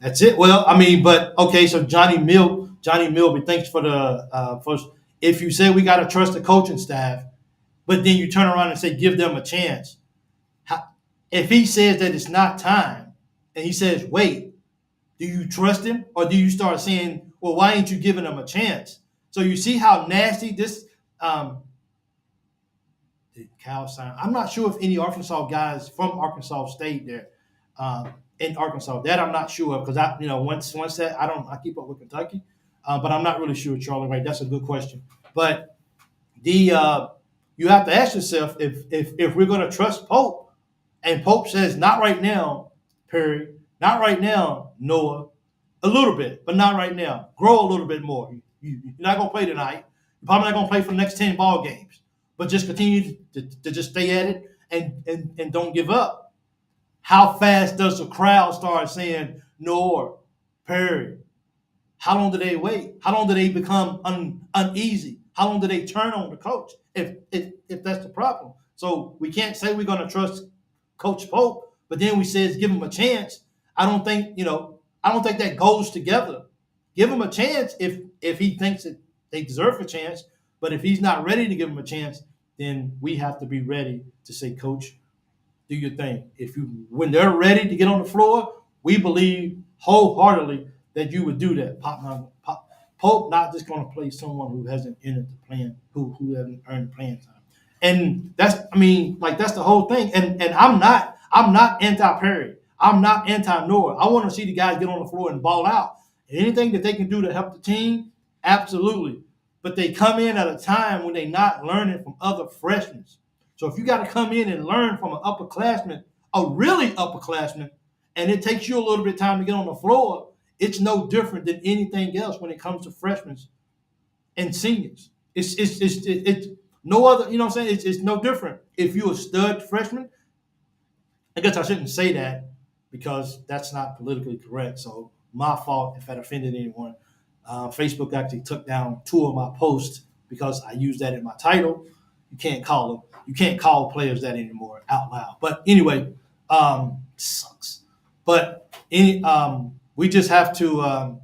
That's it. Well, I mean, but okay. So Johnny Milby, thanks for the first. If you say we got to trust the coaching staff, but then you turn around and say give them a chance. If he says that it's not time, and he says wait, do you trust him, or do you start saying, well, why ain't you giving him a chance? So you see how nasty this. Did Cal sign? I'm not sure if any Arkansas guys from Arkansas stayed there in Arkansas. That I'm not sure of because once that I keep up with Kentucky, but I'm not really sure, Charlie. Right? That's a good question. But you have to ask yourself if we're going to trust Pope, and Pope says not right now, Perry, not right now, Noah, a little bit, but not right now. Grow a little bit more. You're not going to play tonight. You're probably not going to play for the next 10 ball games. But just continue to just stay at it and don't give up. How fast does the crowd start saying, Noah, Perry? How long do they wait? How long do they become uneasy? How long do they turn on the coach if that's the problem? So we can't say we're going to trust Coach Pope, but then we say give him a chance. I don't think that goes together. Give him a chance if he thinks that they deserve a chance. But if he's not ready to give him a chance, then we have to be ready to say, Coach, do your thing. When they're ready to get on the floor, we believe wholeheartedly that you would do that. Pope not just going to play someone who hasn't entered the plan, who hasn't earned playing time. And that's the whole thing. And I'm not anti-Perry. I'm not anti-Noah. I want to see the guys get on the floor and ball out. Anything that they can do to help the team, absolutely. But they come in at a time when they're not learning from other freshmen. So if you got to come in and learn from an upperclassman, a really upperclassman, and it takes you a little bit of time to get on the floor, it's no different than anything else when it comes to freshmen and seniors. It's no other, you know what I'm saying? It's no different. If you're a stud freshman, I guess I shouldn't say that because that's not politically correct. So my fault if that offended anyone. Facebook actually took down 2 of my posts because I used that in my title. You can't call players that anymore out loud. But anyway, sucks. But we just have to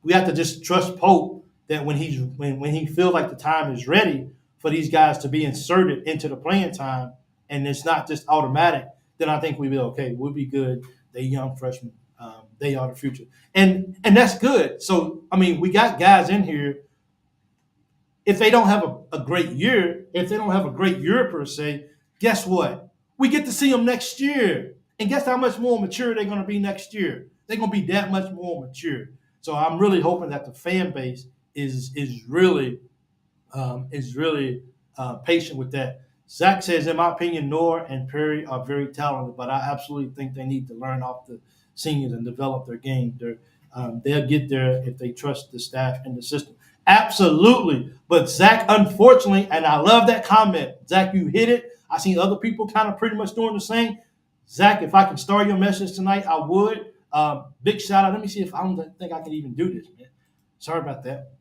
just trust Pope that when he feels like the time is ready for these guys to be inserted into the playing time, and it's not just automatic, then I think we'll be okay. We'll be good. They're young freshmen. They are the future. And that's good. So, I mean, we got guys in here. If they don't have a great year, per se, guess what? We get to see them next year. And guess how much more mature they're going to be next year? They're going to be that much more mature. So I'm really hoping that the fan base is really patient with that. Zach says, in my opinion, Noah and Perry are very talented, but I absolutely think they need to learn off the seniors and develop their game. They'll get there if they trust the staff and the system. Absolutely. But Zach, unfortunately, and I love that comment. Zach, you hit it. I seen other people kind of pretty much doing the same. Zach, if I can start your message tonight, I would. Big shout out. Let me see if I don't think I can even do this, man. Sorry about that.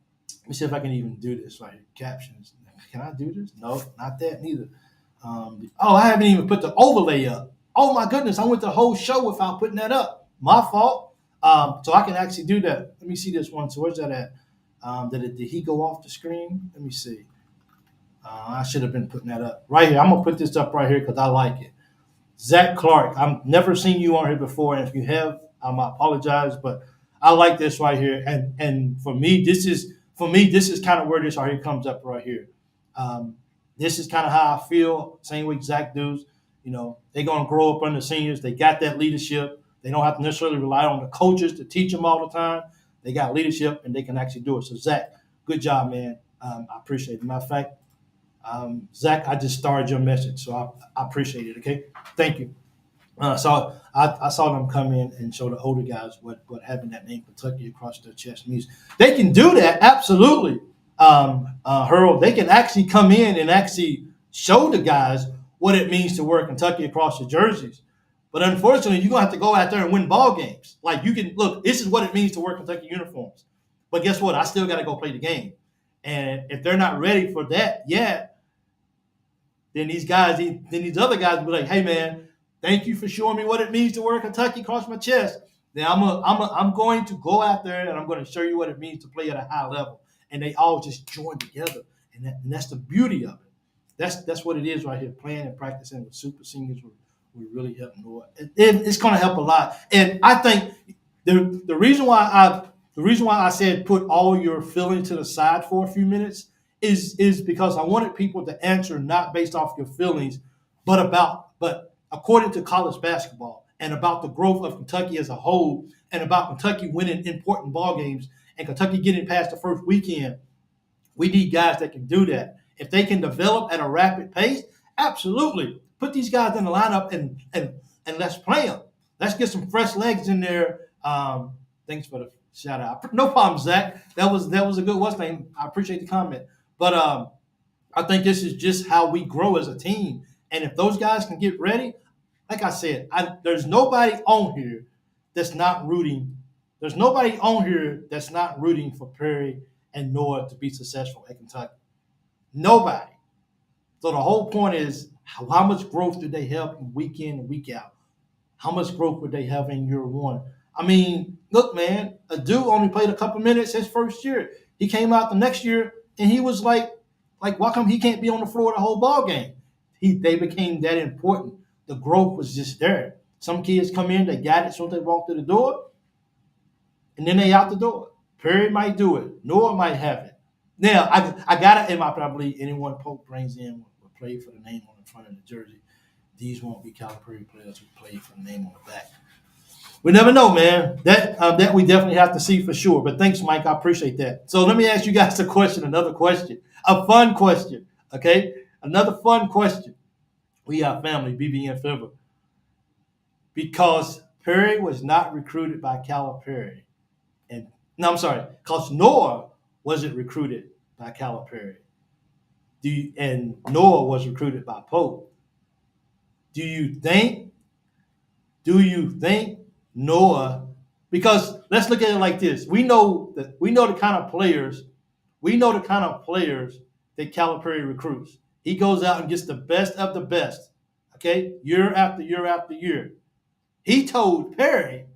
Let me see if I can even do this right here. Captions. Can I do this? No, not that neither. I haven't even put the overlay up. Oh my goodness, I went the whole show without putting that up. My fault. So I can actually do that. Let me see this one. So where's that at? Did he go off the screen? Let me see. I should have been putting that up right here. I'm gonna put this up right here because I like it. Zach Clark. I've never seen you on here before, and if you have, I apologize, but I like this right here. And for me, this is kind of where this right here comes up right here. This is kind of how I feel. Same way Zach does. You know, they're gonna grow up under seniors. They got that leadership. They don't have to necessarily rely on the coaches to teach them all the time. They got leadership, and they can actually do it. So, Zach, good job, man. I appreciate it. Matter of fact, Zach, I just starred your message, so I appreciate it, okay? Thank you. So I saw them come in and show the older guys what having that name Kentucky across their chest means. They can do that, absolutely, Harold. They can actually come in and actually show the guys what it means to wear Kentucky across the jerseys. But unfortunately, you're going to have to go out there and win ball games. Like, you can, look, this is what it means to wear Kentucky uniforms. But guess what? I still got to go play the game. And if they're not ready for that yet, then these other guys will be like, hey, man, thank you for showing me what it means to wear Kentucky across my chest. Then I'm going to go out there and I'm going to show you what it means to play at a high level. And they all just join together. And that's the beauty of it. That's what it is right here. Playing and practicing with super seniors will really help Noah. It's going to help a lot. And I think the reason why I said put all your feelings to the side for a few minutes is because I wanted people to answer not based off your feelings, but according to college basketball and about the growth of Kentucky as a whole and about Kentucky winning important ball games and Kentucky getting past the first weekend. We need guys that can do that. If they can develop at a rapid pace, absolutely. Put these guys in the lineup and let's play them. Let's get some fresh legs in there. Thanks for the shout out. No problem, Zach. That was a good what's name. I appreciate the comment. But I think this is just how we grow as a team. And if those guys can get ready, like I said, there's nobody on here that's not rooting. There's nobody on here that's not rooting for Perry and Noah to be successful at Kentucky. Nobody. So the whole point is how much growth do they have week in and week out? How much growth would they have in year one? I mean, look, man, a dude only played a couple minutes his first year. He came out the next year and he was like, why come he can't be on the floor the whole ball game? They became that important. The growth was just there. Some kids come in, they got it as soon as they walk through the door, and then they out the door. Perry might do it. Noah might have it. Now, I got it in my probably anyone Pope brings in will play for the name on the front of the jersey. These won't be Calipari players who play for the name on the back. We never know, man. That we definitely have to see for sure. But thanks, Mike. I appreciate that. So let me ask you guys a question, another question, a fun question. Okay, another fun question. We are family, BBN Fever, because Perry was not recruited by Calipari, and no, I'm sorry, because Noah wasn't recruited by Calipari. And Noah was recruited by Pope. Do you think Noah? Because let's look at it like this: we know the kind of players that Calipari recruits. He goes out and gets the best of the best. Okay, year after year after year. He told Perry,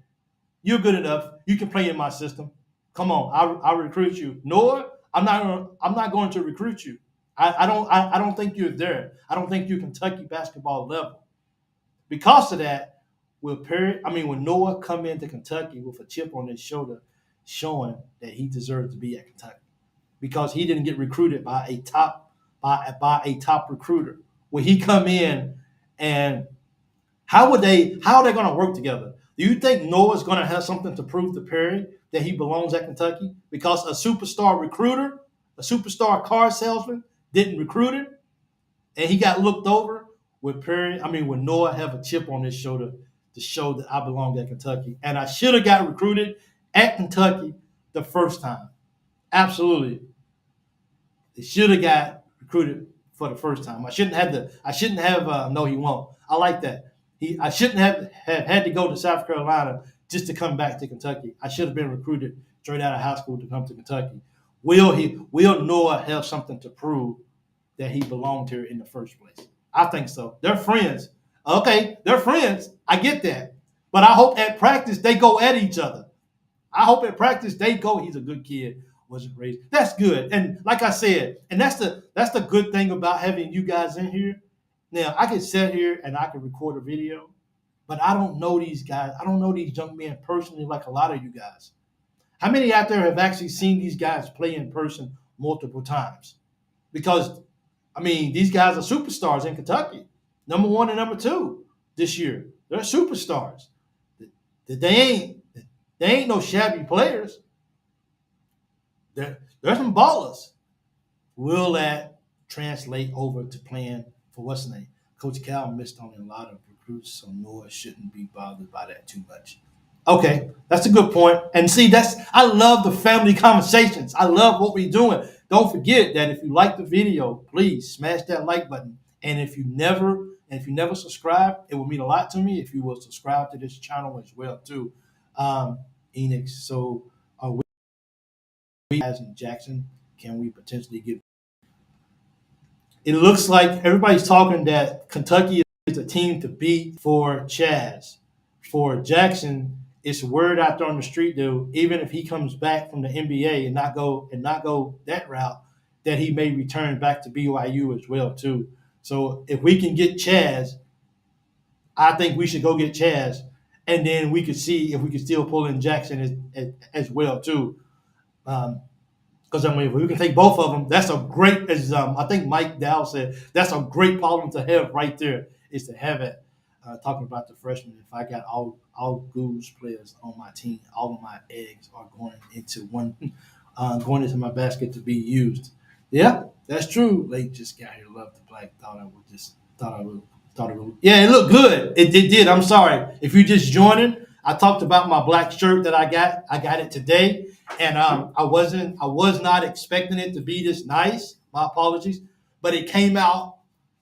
"You're good enough. You can play in my system. Come on, I'll recruit you." Noah, I'm not going to recruit you. I don't think you're there. I don't think you're Kentucky basketball level. Because of that, when Noah come into Kentucky with a chip on his shoulder, showing that he deserved to be at Kentucky, because he didn't get recruited by a top recruiter. When he come in, and how are they going to work together? Do you think Noah's going to have something to prove to Perry that he belongs at Kentucky? Because a superstar recruiter, a superstar car salesman, didn't recruit him, and he got looked over. With Noah have a chip on his shoulder to show that I belong at Kentucky, and I should have got recruited at Kentucky the first time. Absolutely, they should have got recruited for the first time. I shouldn't have. No, he won't. I like that. I shouldn't have had to go to South Carolina just to come back to Kentucky. I should have been recruited straight out of high school to come to Kentucky. Will Noah have something to prove that he belonged here in the first place? I think so. They're friends. Okay, they're friends. I get that. But I hope at practice they go at each other. I hope at practice they go, he's a good kid, wasn't raised. That's good. And like I said, and that's the good thing about having you guys in here. Now, I can sit here and I can record a video, but I don't know these guys. I don't know these young men personally like a lot of you guys. How many out there have actually seen these guys play in person multiple times? Because these guys are superstars in Kentucky, number 1 and number 2 this year. They're superstars. They ain't no shabby players. They're some ballers. Will that translate over to playing for what's the name? Coach Cal missed on a lot of recruits, so Noah shouldn't be bothered by that too much. Okay, that's a good point. And see, I love the family conversations. I love what we're doing. Don't forget that if you like the video, please smash that like button. And if you never subscribe, it would mean a lot to me if you will subscribe to this channel as well too. 𝐒𝐔. So are we as in Jackson? Can we potentially get? It looks like everybody's talking that Kentucky is a team to beat for Chaz. For Jackson, it's word out there on the street, though, even if he comes back from the NBA and not go that route, that he may return back to BYU as well, too. So if we can get Chaz, I think we should go get Chaz, and then we could see if we could still pull in Jackson as well, too. Because if we can take both of them, that's a great, as I think Mike Dow said, that's a great problem to have right there, is to have it. Talking about the freshmen, if I got all 𝐒𝐔𝐁 players on my team, all of my eggs are going into my basket to be used. Yeah, that's true. Late just got here, loved the black. Thought it would. Yeah, it looked good. It did. I'm sorry if you just joining. I talked about my black shirt that I got. I got it today, and I was not expecting it to be this nice. My apologies, but it came out.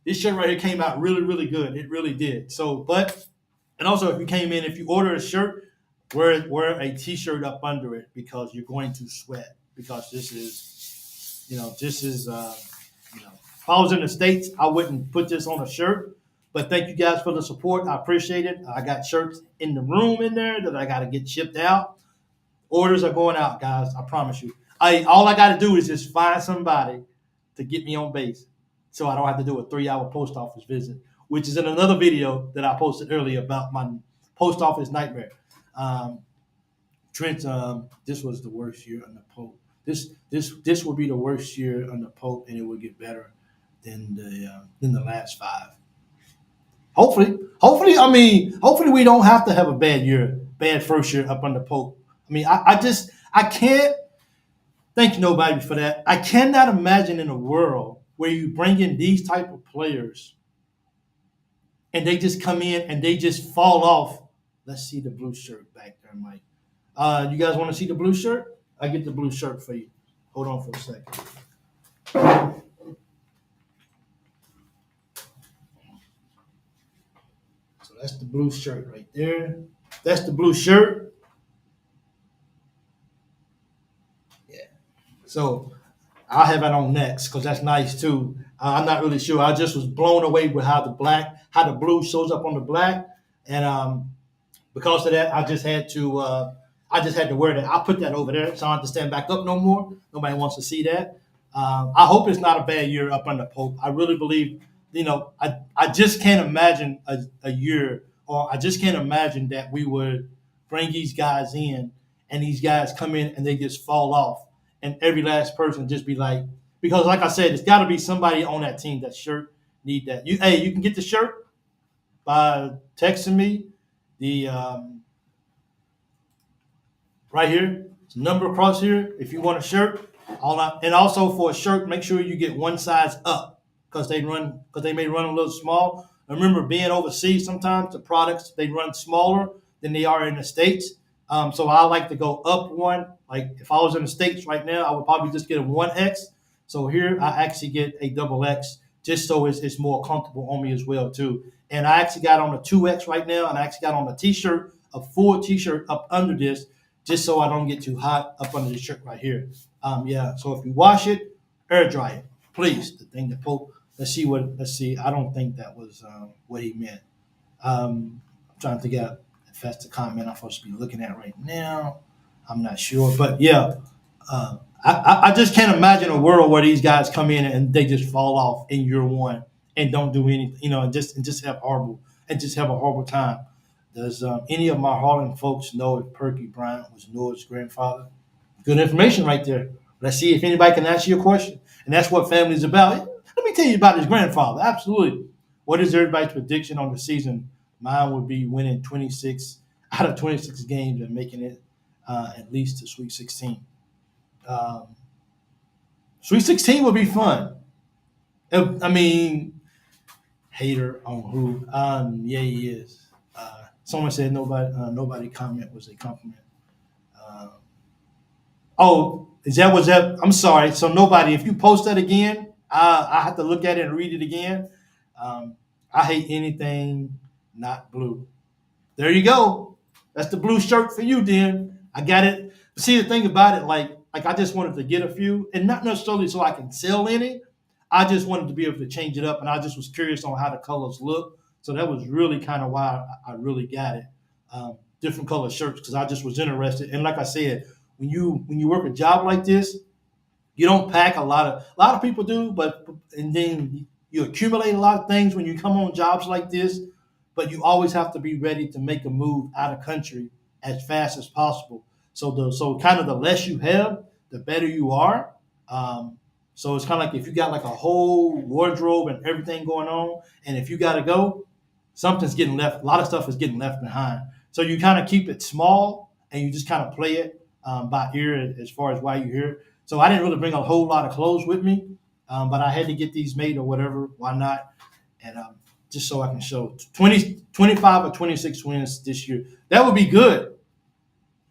This shirt right here came out really, really good. It really did. So, and also if you order a shirt, wear a t-shirt up under it, because you're going to sweat, because this is, if I was in the States, I wouldn't put this on a shirt, But thank you guys for the support. I appreciate it. I got shirts in the room in there that I got to get shipped out. Orders are going out, guys. I promise you. All I got to do is just find somebody to get me on base, so I don't have to do a 3-hour post office visit, which is in another video that I posted earlier about my post office nightmare. Trent, this was the worst year under Pope. This will be the worst year under Pope, and it will get better than the last 5. Hopefully, hopefully we don't have to have a bad first year up under Pope. I mean, I can't. Thank you, nobody, for that. I cannot imagine in a world where you bring in these type of players and they just come in and they just fall off. Let's see the blue shirt back there, Mike. You guys want to see the blue shirt? I get the blue shirt for you. Hold on for a second. So that's the blue shirt right there. That's the blue shirt. So I'll have it on next because that's nice too. I'm not really sure. I just was blown away with how the blue shows up on the black, and because of that, I just had to wear that. I put that over there, so I don't have to stand back up no more. Nobody wants to see that. I hope it's not a bad year up under Pope. I really believe, I just can't imagine a year, or I just can't imagine that we would bring these guys in and these guys come in and they just fall off. And every last person just be like, because like I said, it's got to be somebody on that team that shirt need that. You can get the shirt by texting me the right here. It's a number across here. If you want a shirt, and also for a shirt, make sure you get one size up because they may run a little small. Remember, being overseas, sometimes the products they run smaller than they are in the States. So I like to go up one. Like if I was in the States right now, I would probably just get a 1X. So here I actually get a double X just so it's more comfortable on me as well too. And I actually got on a 2X right now, and I actually got on a T-shirt, a full T-shirt up under this, just so I don't get too hot up under the shirt right here. So if you wash it, air dry it, please. The thing that Pope. Let's see. I don't think that was what he meant. I'm trying to figure out if that's the comment I'm supposed to be looking at right now. I'm not sure, but yeah, I just can't imagine a world where these guys come in and they just fall off in year one and don't do anything, and just have a horrible time. Does any of my Harlan folks know if Perky Bryant was Noah's grandfather? Good information right there. Let's see if anybody can answer your question, and that's what family is about. Let me tell you about his grandfather. Absolutely. What is everybody's prediction on the season? Mine would be winning 26 out of 26 games and making it at least to Sweet 16. Sweet 16 would be fun. Hater on who? Yeah, he is. Someone said nobody comment was a compliment. Is that was that? I'm sorry. So nobody. If you post that again, I have to look at it and read it again. I hate anything not blue. There you go. That's the blue shirt for you, then. I got it. See, the thing about it, like I just wanted to get a few, and not necessarily so I can sell any. I just wanted to be able to change it up, and I just was curious on how the colors look. So that was really kind of why I really got it. Different color shirts because I just was interested. And like I said, when you work a job like this, you don't pack a lot of people do, and then you accumulate a lot of things when you come on jobs like this. But you always have to be ready to make a move out of country as fast as possible. So kind of the less you have, the better you are. So it's kind of like if you got like a whole wardrobe and everything going on, and if you got to go, something's getting left. A lot of stuff is getting left behind. So you kind of keep it small and you just kind of play it by ear as far as why you're here. So I didn't really bring a whole lot of clothes with me, but I had to get these made or whatever. Why not? And just so I can show 25 or 26 wins this year. That would be good.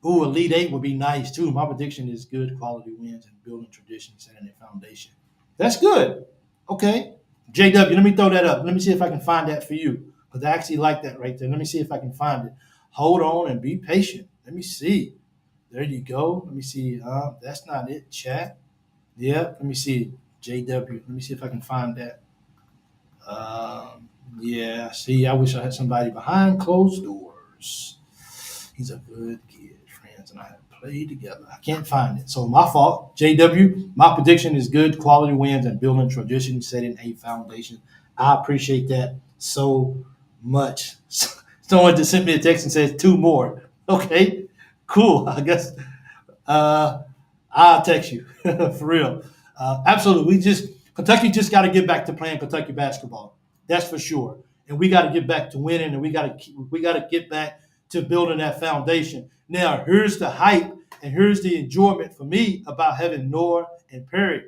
Ooh, Elite 8 would be nice too. My prediction is good quality wins and building traditions and a foundation. That's good. Okay. JW, let me throw that up. Let me see if I can find that for you. Because I actually like that right there. Let me see if I can find it. Hold on and be patient. Let me see. There you go. Let me see. That's not it, chat. Yeah, let me see. JW. Let me see if I can find that. Yeah, see, I wish I had somebody behind closed doors. He's a good kid, friends, and I have played together. I can't find it. So my fault. JW, my prediction is good quality wins and building tradition, setting a foundation. I appreciate that so much. Someone just sent me a text and says two more. Okay, cool. I guess uh, I'll text you for real. Absolutely. Kentucky just got to get back to playing Kentucky basketball. That's for sure. And we got to get back to winning, and we got to get back to building that foundation. Now, here's the hype, and here's the enjoyment for me about having Noah and Perry.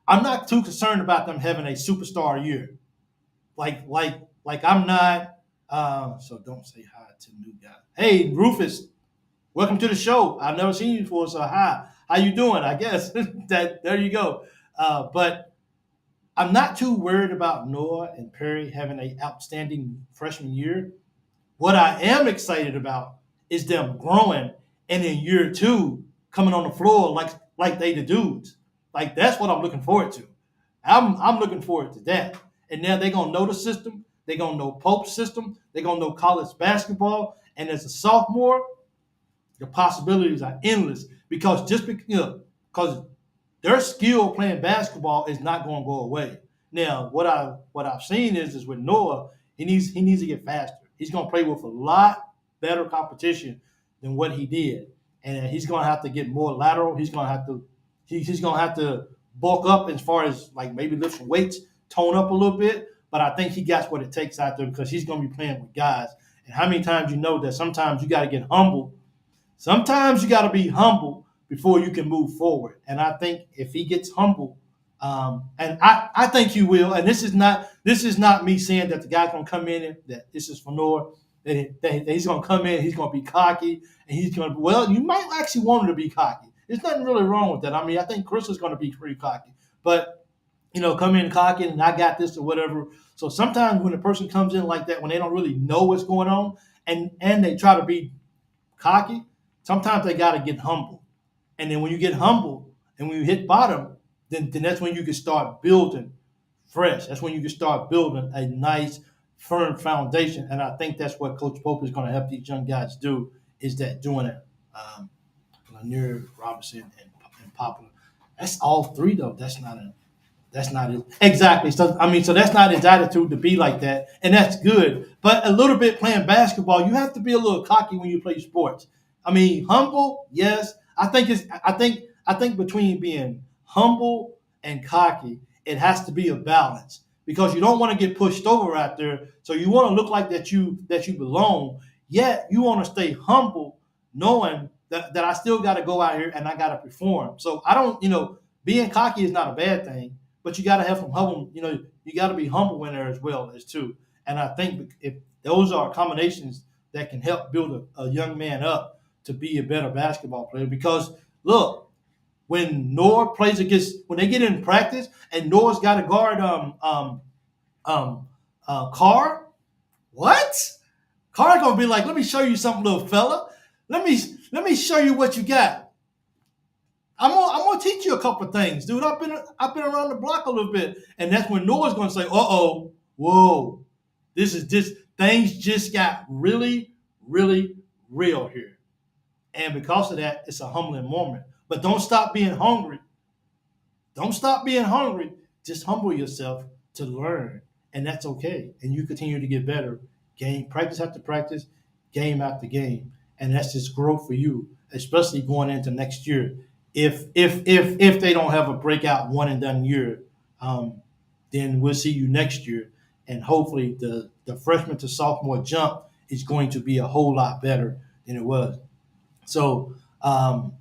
I'm not too concerned about them having a superstar year. Like I'm not. So don't say hi to new guy. Hey, Rufus, welcome to the show. I've never seen you before, so hi. How you doing? I guess that there you go. But I'm not too worried about Noah and Perry having an outstanding freshman year. What I am excited about is them growing and in year two coming on the floor like they the dudes. Like that's what I'm looking forward to. I'm looking forward to that. And now they're gonna know the system. They're gonna know Pope's system. They're gonna know college basketball. And as a sophomore, the possibilities are endless because because their skill playing basketball is not going to go away. Now, what I've seen is with Noah, he needs to get faster. He's going to play with a lot better competition than what he did, and he's going to have to get more lateral. He's going to have to bulk up as far as like maybe lift some weights, tone up a little bit. But I think he got what it takes out there because he's going to be playing with guys. And how many times you know that sometimes you got to get humble. Sometimes you got to be humble before you can move forward. And I think if he gets humble, and I think he will. And this is not me saying that the guy's gonna come in and that this is for Noah. That he's gonna come in, he's gonna be cocky, and he's gonna. Well, you might actually want him to be cocky. There's nothing really wrong with that. I mean, I think Chris is gonna be pretty cocky, but come in cocky and I got this or whatever. So sometimes when a person comes in like that, when they don't really know what's going on, and they try to be cocky, sometimes they got to get humble. And then when you get humble and when you hit bottom, then that's when you can start building fresh. That's when you can start building a nice, firm foundation. And I think that's what Coach Pope is going to help these young guys do is that doing it. Um, Lanier, Robinson, and Popular. That's all three, though. That's not it. Exactly. So that's not his attitude to be like that, and that's good. But a little bit playing basketball, you have to be a little cocky when you play sports. I mean, humble, yes. I think between being humble and cocky, it has to be a balance because you don't want to get pushed over out there. So you want to look like that you belong. Yet you want to stay humble, knowing that I still got to go out here and I got to perform. So I don't, being cocky is not a bad thing, but you got to have some humble. You got to be humble in there as well as too. And I think if those are combinations that can help build a young man up to be a better basketball player. Because look, when they get in practice and Noah's got to guard Carr, what? Carr gonna be like, let me show you something, little fella. Let me show you what you got. I'm gonna teach you a couple of things, dude. I've been around the block a little bit, and that's when Noah's gonna say, whoa, this things just got really, really real here, and because of that, it's a humbling moment. But don't stop being hungry. Don't stop being hungry. Just humble yourself to learn, and that's okay. And you continue to get better, game practice after practice, game after game, and that's just growth for you, especially going into next year if they don't have a breakout one and done year, then we'll see you next year, and hopefully the freshman to sophomore jump is going to be a whole lot better than it was. So, and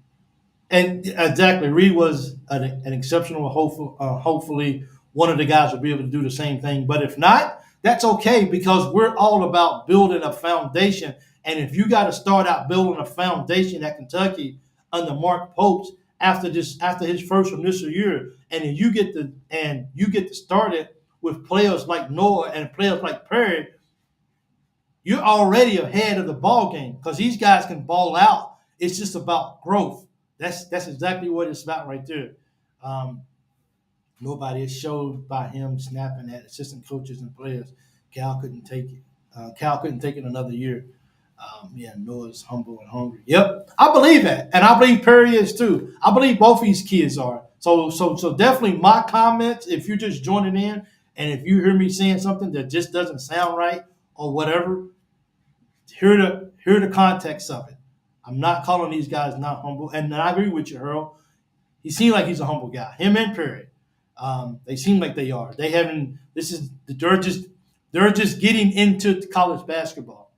exactly, Reed was an exceptional. Hopefully, one of the guys will be able to do the same thing. But if not, that's okay because we're all about building a foundation. And if you got to start out building a foundation at Kentucky under Mark Popes after his first initial year, and then you get to start it with players like Noah and players like Perry, you're already ahead of the ball game because these guys can ball out. It's just about growth. That's exactly what it's about right there. Um, Nobody. It showed by him snapping at assistant coaches and players. Cal couldn't take it. Cal couldn't take it another year. Yeah, Noah's humble and hungry. Yep, I believe that, and I believe Perry is too. I believe both of these kids are. So definitely my comments. If you're just joining in, and if you hear me saying something that just doesn't sound right or whatever, hear the context of it. I'm not calling these guys not humble, and I agree with you, Earl. He seems like he's a humble guy. Him and Perry, they seem like they are. They haven't. This is they're just getting into college basketball.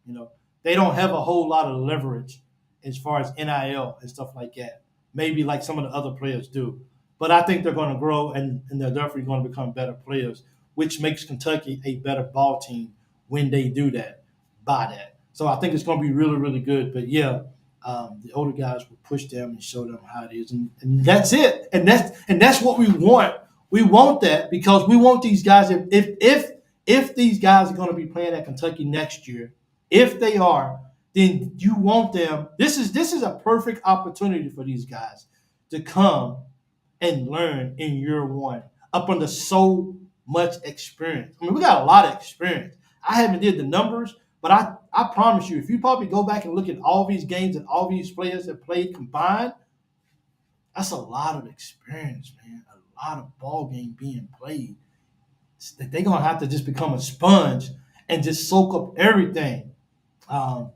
They don't have a whole lot of leverage as far as NIL and stuff like that. Maybe like some of the other players do, but I think they're going to grow and they're definitely going to become better players, which makes Kentucky a better ball team when they do that. By that, so I think it's going to be really really good. But yeah, the older guys will push them and show them how it is, and that's it. And that's what we want. We want that because we want these guys. If these guys are going to be playing at Kentucky next year, if they are, then you want them. This is a perfect opportunity for these guys to come and learn in year one up under so much experience. I mean, we got a lot of experience. I haven't did the numbers, but I promise you, if you probably go back and look at all these games and all these players that played combined, that's a lot of experience, man. A lot of ball game being played. They're gonna have to just become a sponge and just soak up everything. Um,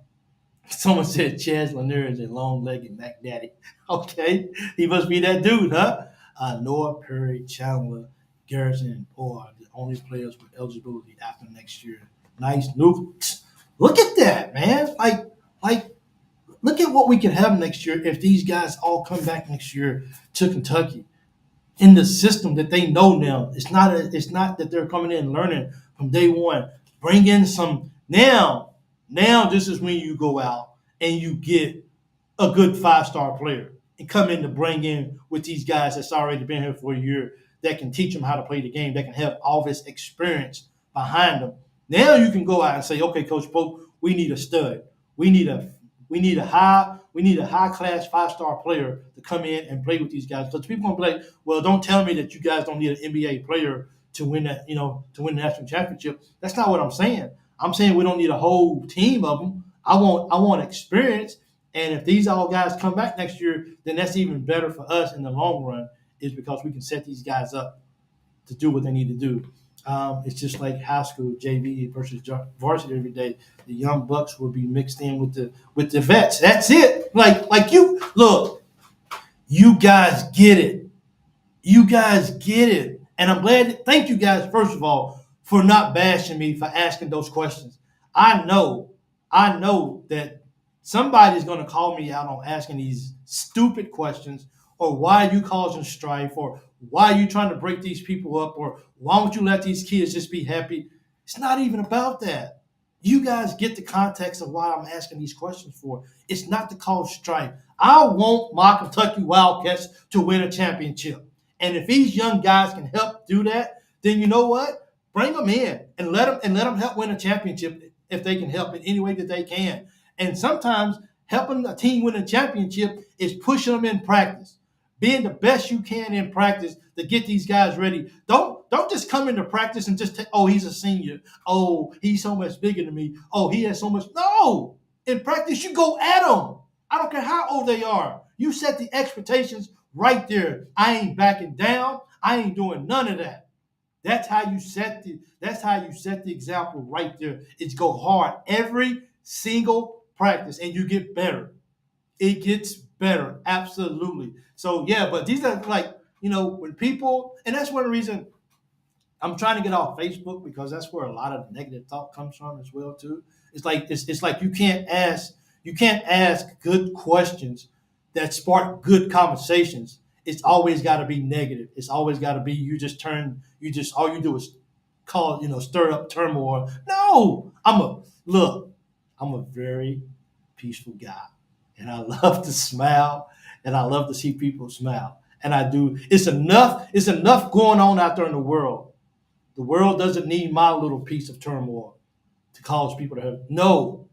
Someone said Chaz Lanier is a long-legged Mac Daddy. Okay, he must be that dude, huh? Noah, Perry, Chandler, Garrison, and Poole are the only players with eligibility after next year. Nice nuke. Look at that, man. Like, look at what we can have next year if these guys all come back next year to Kentucky in the system that they know now. It's not that they're coming in and learning from day one. Bring in some now. Now this is when you go out and you get a good 5-star player and come in to bring in with these guys that's already been here for a year that can teach them how to play the game, that can have all this experience behind them. Now you can go out and say, okay, Coach Pope, we need a stud. We need a high class 5-star player to come in and play with these guys. Because people gonna be like, well, don't tell me that you guys don't need an NBA player to win that, to win the national championship. That's not what I'm saying. I'm saying we don't need a whole team of them. I want experience. And if these all guys come back next year, then that's even better for us in the long run, is because we can set these guys up to do what they need to do. It's just like high school JV versus varsity every day. The young bucks will be mixed in with the vets. That's it. Like you look, you guys get it. You guys get it. And I'm glad. Thank you guys, first of all, for not bashing me for asking those questions. I know that somebody's going to call me out on asking these stupid questions, or why are you causing strife, or why are you trying to break these people up, or why don't you let these kids just be happy? It's not even about that. You guys get the context of why I'm asking these questions for. It's not to cause strife. I want my Kentucky Wildcats to win a championship. And if these young guys can help do that, then you know what? Bring them in and let them help win a championship if they can help in any way that they can. And sometimes helping a team win a championship is pushing them in practice, being the best you can in practice to get these guys ready. Don't just come into practice and just take, oh, he's a senior. Oh, he's so much bigger than me. Oh, he has so much. No. In practice, you go at them. I don't care how old they are. You set the expectations right there. I ain't backing down. I ain't doing none of that. That's how you set the example right there. It's go hard every single practice and you get better. It gets better, absolutely. So yeah, but these are like, when people, and that's one reason I'm trying to get off Facebook, because that's where a lot of negative thought comes from as well too. It's like you can't ask good questions that spark good conversations. It's always got to be negative. It's always got to be all you do is stir up turmoil. No, I'm a very peaceful guy, and I love to smile, and I love to see people smile, and I do. It's enough going on out there in the world. The world doesn't need my little piece of turmoil to cause people to have. No,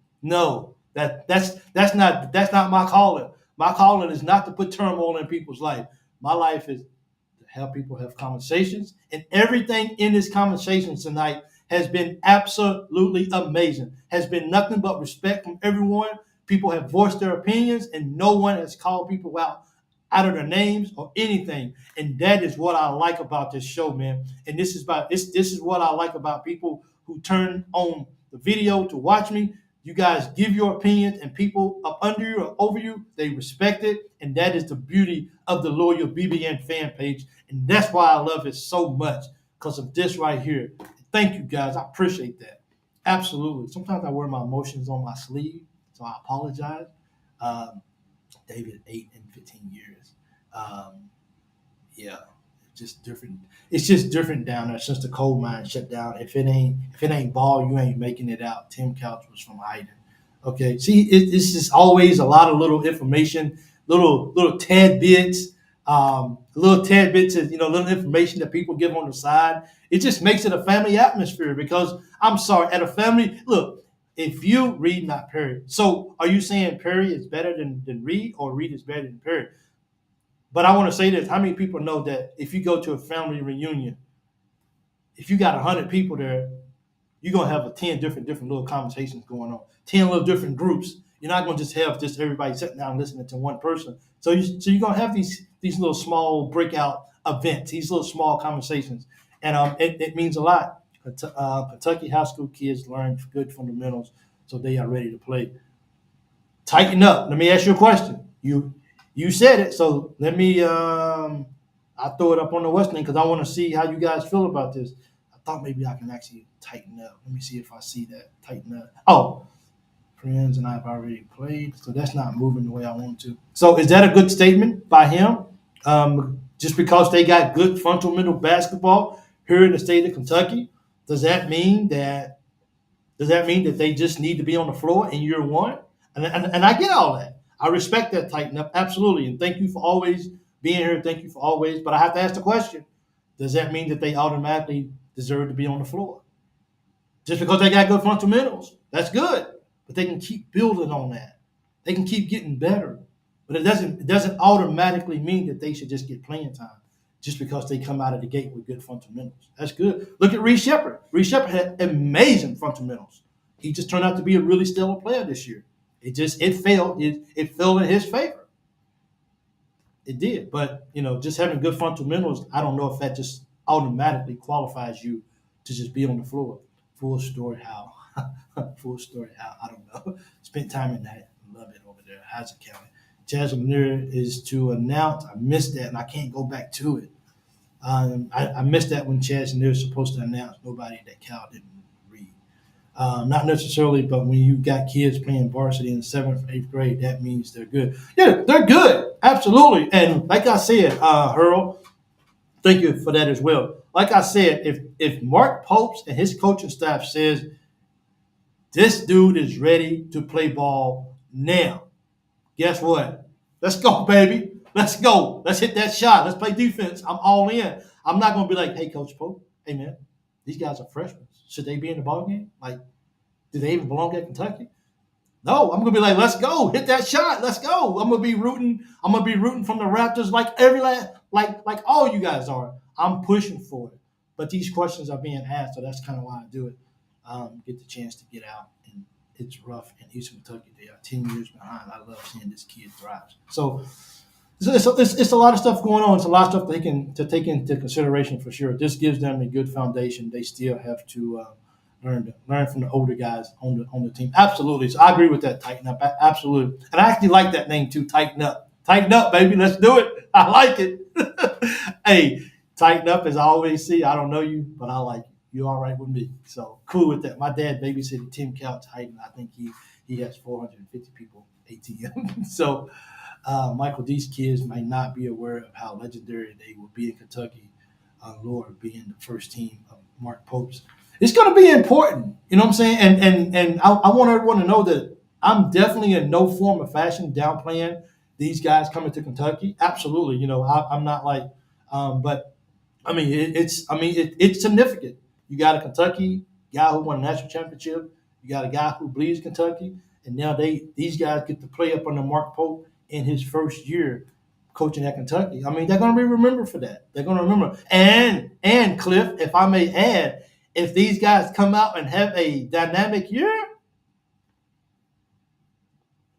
that's not my calling. My calling is not to put turmoil in people's life. My life is to help people have conversations. And everything in this conversation tonight has been absolutely amazing. Has been nothing but respect from everyone. People have voiced their opinions, and no one has called people out of their names or anything. And that is what I like about this show, man. And this is what I like about people who turn on the video to watch me. You guys give your opinions, and people up under you or over you, they respect it. And that is the beauty of the Loyal BBN fan page. And that's why I love it so much, because of this right here. Thank you, guys. I appreciate that. Absolutely. Sometimes I wear my emotions on my sleeve, so I apologize. David, 8 and 15 years. Yeah, it's just different. It's just different down there since the coal mine shut down. If it ain't ball, you ain't making it out. Tim Couch was from Iden. Okay, see, it's just always a lot of little information, little tad bits, little information that people give on the side. It just makes it a family atmosphere, because I'm sorry, at a family, look, if you Reed, not Perry. So are you saying Perry is better than Reed, or Reed is better than Perry? But I want to say this. How many people know that if you go to a family reunion, if you got 100 people there, you're going to have 10 different little conversations going on, 10 little different groups. You're not going to just have everybody sitting down listening to one person. So you're going to have these little small breakout events, these little small conversations. And it means a lot. Kentucky high school kids learn good fundamentals, so they are ready to play. Tighten up. Let me ask you a question. You said it, so let me I'll throw it up on the Western, because I want to see how you guys feel about this. I thought maybe I can actually tighten up. Let me see if I see that. Tighten up. Oh, friends and I have already played, so that's not moving the way I want to. So is that a good statement by him? Just because they got good fundamental basketball here in the state of Kentucky, does that mean that they just need to be on the floor in year one? And I get all that. I respect that tighten up, absolutely. And thank you for always being here. Thank you for always. But I have to ask the question, does that mean that they automatically deserve to be on the floor? Just because they got good fundamentals, that's good. But they can keep building on that. They can keep getting better. But it doesn't automatically mean that they should just get playing time just because they come out of the gate with good fundamentals. That's good. Look at Reed Sheppard. Reed Sheppard had amazing fundamentals. He just turned out to be a really stellar player this year. It failed. It fell in his favor. It did. But, just having good fundamentals, I don't know if that just automatically qualifies you to just be on the floor. Full story how. Full story how. I don't know. Spent time in that. Love it over there. 𝐻𝐿 County. 𝐶𝐶 is to announce. I missed that, and I can't go back to it. I missed that when 𝐶𝐶 is supposed to announce. Nobody that Cal didn't read. Not necessarily, but when you got kids playing varsity in 7th, 8th grade, that means they're good. Yeah, they're good. Absolutely. And like I said, Earl, thank you for that as well. Like I said, if Mark Popes and his coaching staff says this dude is ready to play ball now, guess what? Let's go, baby. Let's go. Let's hit that shot. Let's play defense. I'm all in. I'm not going to be like, hey, Coach Pope, hey, man, these guys are freshmen. Should they be in the ball game? Like, do they even belong at Kentucky? No, I'm going to be like, let's go. Hit that shot. Let's go. I'm going to be rooting. I'm going to be rooting from the Raptors like all you guys are. I'm pushing for it. But these questions are being asked, so that's kind of why I do it. Get the chance to get out. And it's rough in Eastern Kentucky. They are 10 years behind. I love seeing this kid thrive. So it's a lot of stuff going on. It's a lot of stuff to take into consideration for sure. This gives them a good foundation. They still have to learn from the older guys on the team. Absolutely. So I agree with that. Tighten up. Absolutely. And I actually like that name too. Tighten up. Tighten up, baby. Let's do it. I like it. Hey, tighten up, as I always see. I don't know you, but I like you. You're all right with me. So cool with that. My dad babysitted Tim Couch Titan. I think he has 450 people ATM. So Michael, these kids might not be aware of how legendary they will be in Kentucky. Lord, being the first team of Mark Popes. It's going to be important. You know what I'm saying? And I want everyone to know that I'm definitely in no form or fashion downplaying these guys coming to Kentucky. Absolutely. I'm not like, but I mean, it's significant. You got a Kentucky guy who won a national championship. You got a guy who bleeds Kentucky, and now these guys get to play up under Mark Pope in his first year coaching at Kentucky. I mean, they're going to be remembered for that. They're going to remember. And Cliff, if I may add, if these guys come out and have a dynamic year,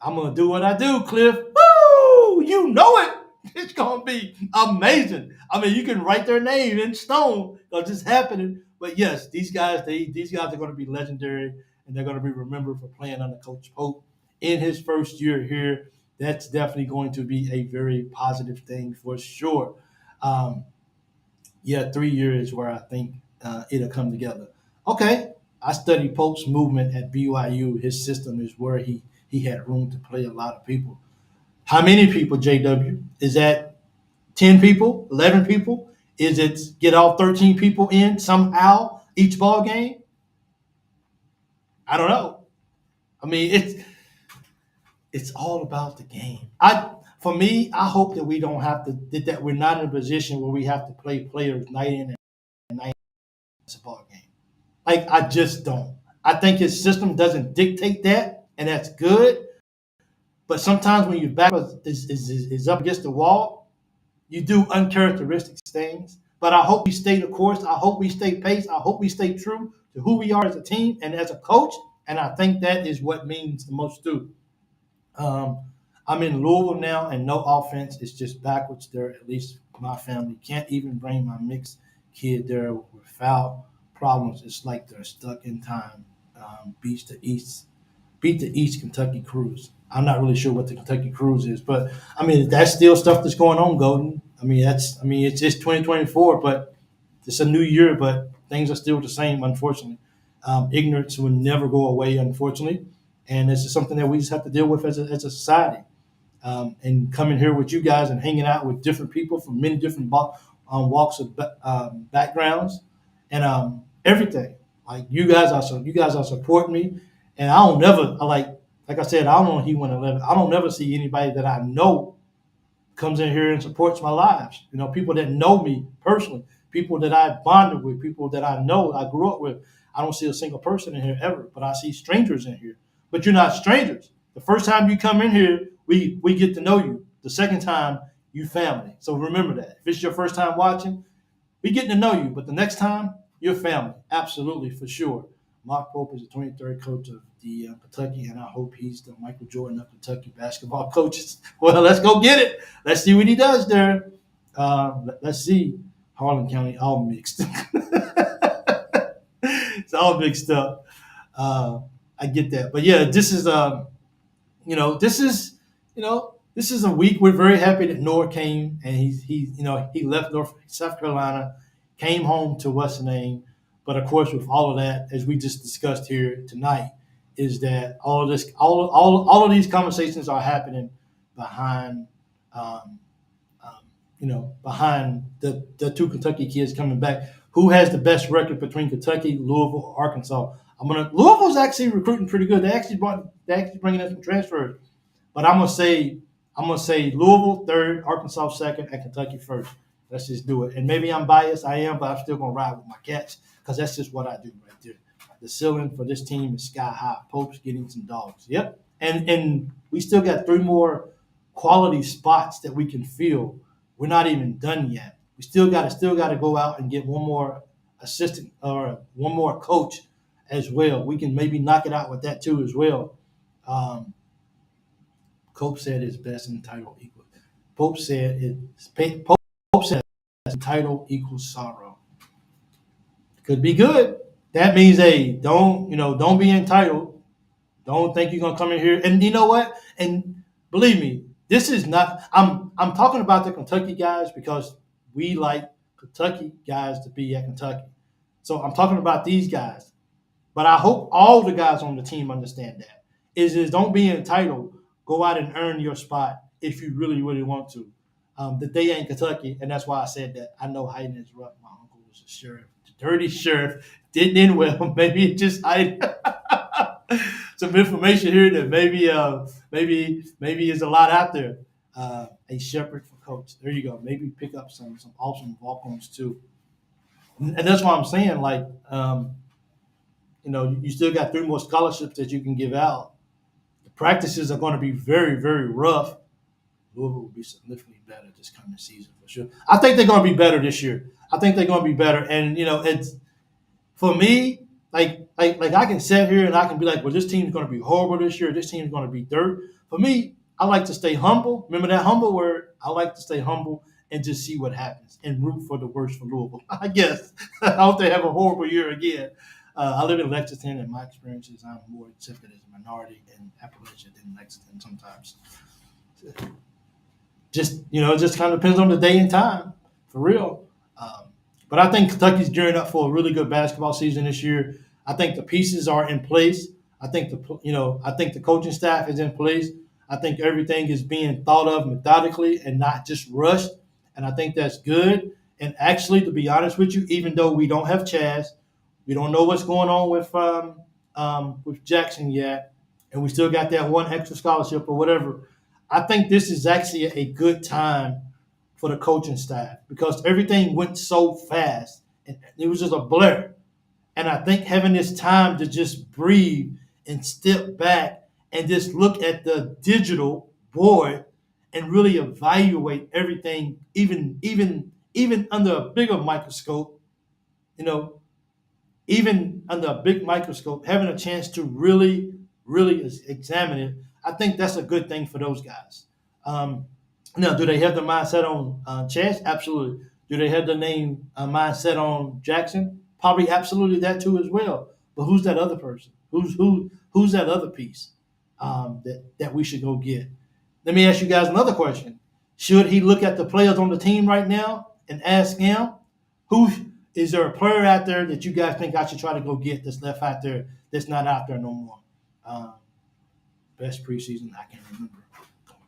I'm going to do what I do, Cliff. Woo! You know it. It's going to be amazing. I mean, you can write their name in stone because it's happening. But yes, these guys are going to be legendary, and they're going to be remembered for playing under Coach Pope in his first year here. That's definitely going to be a very positive thing for sure. 3 years where I think it'll come together. Okay, I studied Pope's movement at BYU. His system is where he had room to play a lot of people. How many people, JW? Is that 10 people, 11 people? Is it get all 13 people in somehow each ball game? I don't know. I mean, it's all about the game. For me, I hope that we don't have to, that we're not in a position where we have to play players night in and night out a ball game. Like, I just don't. I think his system doesn't dictate that, and that's good. But sometimes when your back is up against the wall, you do uncharacteristic things. But I hope we stay the course. I hope we stay pace. I hope we stay true to who we are as a team and as a coach. And I think that is what means the most too. I'm in Louisville now, and no offense. It's just backwards there. At least my family can't even bring my mixed kid there without problems. It's like they're stuck in time. Beat the East Kentucky Cruise. I'm not really sure what the Kentucky Cruise is, but I mean that's still stuff that's going on, Golden. It's just 2024, but it's a new year, but things are still the same, unfortunately. Ignorance will never go away, unfortunately, and it's just something that we just have to deal with as a society. And coming here with you guys and hanging out with different people from many different walks of backgrounds and everything. Like you guys are supporting me, and I don't never like I said, I don't know he11. I don't never see anybody that I know comes in here and supports my lives. You know, people that know me personally, people that I bonded with, people that I know I grew up with. I don't see a single person in here ever, but I see strangers in here. But you're not strangers. The first time you come in here, we get to know you. The second time, you family. So remember that. If it's your first time watching, we getting to know you. But the next time, you're family. Absolutely, for sure. Mark Pope is the 23rd coach of the Kentucky, and I hope he's the Michael Jordan of Kentucky basketball coaches. Well, let's go get it. Let's see what he does there. Let's see. Harlan County, all mixed. It's all mixed up. I get that. But yeah, this is this is a week. We're very happy that Noah came, and he left South Carolina, came home to what's the name. But of course, with all of that, as we just discussed here tonight, is that all of these conversations are happening behind, behind the two Kentucky kids coming back. Who has the best record between Kentucky, Louisville, or Arkansas? Louisville's actually recruiting pretty good. They actually bringing in some transfers. But I'm gonna say Louisville third, Arkansas second, and Kentucky first. Let's just do it. And maybe I'm biased. I am, but I'm still gonna ride with my Cats because that's just what I do right there. The ceiling for this team is sky high. Pope's getting some dogs. Yep. And we still got 3 more quality spots that we can fill. We're not even done yet. We still got to go out and get one more assistant or one more coach as well. We can maybe knock it out with that too as well. Pope said it's best in title equals. Pope said title equals sorrow. Could be good. That means, hey, don't be entitled. Don't think you're gonna come in here. And you know what? And believe me, this is not. I'm talking about the Kentucky guys because we like Kentucky guys to be at Kentucky. So I'm talking about these guys. But I hope all the guys on the team understand that. Is don't be entitled. Go out and earn your spot if you really, really want to. That they ain't Kentucky, and that's why I said that. I know hiding is rough. My uncle was a sheriff. The dirty sheriff didn't end well. Maybe it just hide some information here that maybe is a lot out there. A shepherd for coach. There you go. Maybe pick up some awesome walk-ons too. And that's why I'm saying, like, you still got 3 more scholarships that you can give out. The practices are going to be very, very rough. Louisville will be significantly better this coming season for sure. I think they're going to be better this year. I think they're going to be better, and it's for me. Like I can sit here and I can be like, well, this team's going to be horrible this year. This team's going to be dirt. For me, I like to stay humble. Remember that humble word? I like to stay humble and just see what happens and root for the worst for Louisville. I guess. I hope they have a horrible year again. I live in Lexington, and my experiences, I'm more accepted as a minority in Appalachia than Lexington sometimes. It just kind of depends on the day and time, for real. Um, but I think Kentucky's gearing up for a really good basketball season this year. I think the pieces are in place. I think the coaching staff is in place. I think everything is being thought of methodically and not just rushed. And I think that's good. And actually, to be honest with you, even though we don't have Chaz, we don't know what's going on with Jackson yet, and we still got that one extra scholarship or whatever. I think this is actually a good time for the coaching staff because everything went so fast and it was just a blur. And I think having this time to just breathe and step back and just look at the digital board and really evaluate everything, even under a bigger microscope, you know, even under a big microscope, having a chance to really examine it, I think that's a good thing for those guys. Um, Now, do they have the mindset on Chance? Absolutely. Do they have the name mindset on Jackson? Probably, absolutely that too as well. But who's that other person? Who's that other piece that we should go get? Let me ask you guys another question. Should he look at the players on the team right now and ask him, who is there a player out there that you guys think I should try to go get that's left out there that's not out there no more? Um, Best preseason, I can't remember.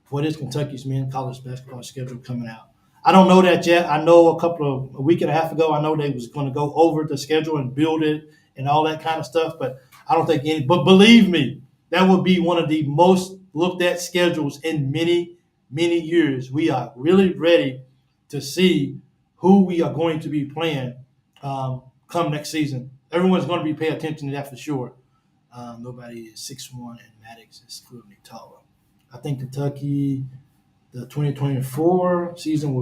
What is Kentucky's men's college basketball schedule coming out? I don't know that yet. I know a week and a half ago, I know they was going to go over the schedule and build it and all that kind of stuff, but I don't think any. But believe me, that would be one of the most looked at schedules in many years. We are really ready to see who we are going to be playing come next season. Everyone's going to be paying attention to that for sure. Nobody is 6'1", and Maddox is clearly taller. I think Kentucky, the 2024 season,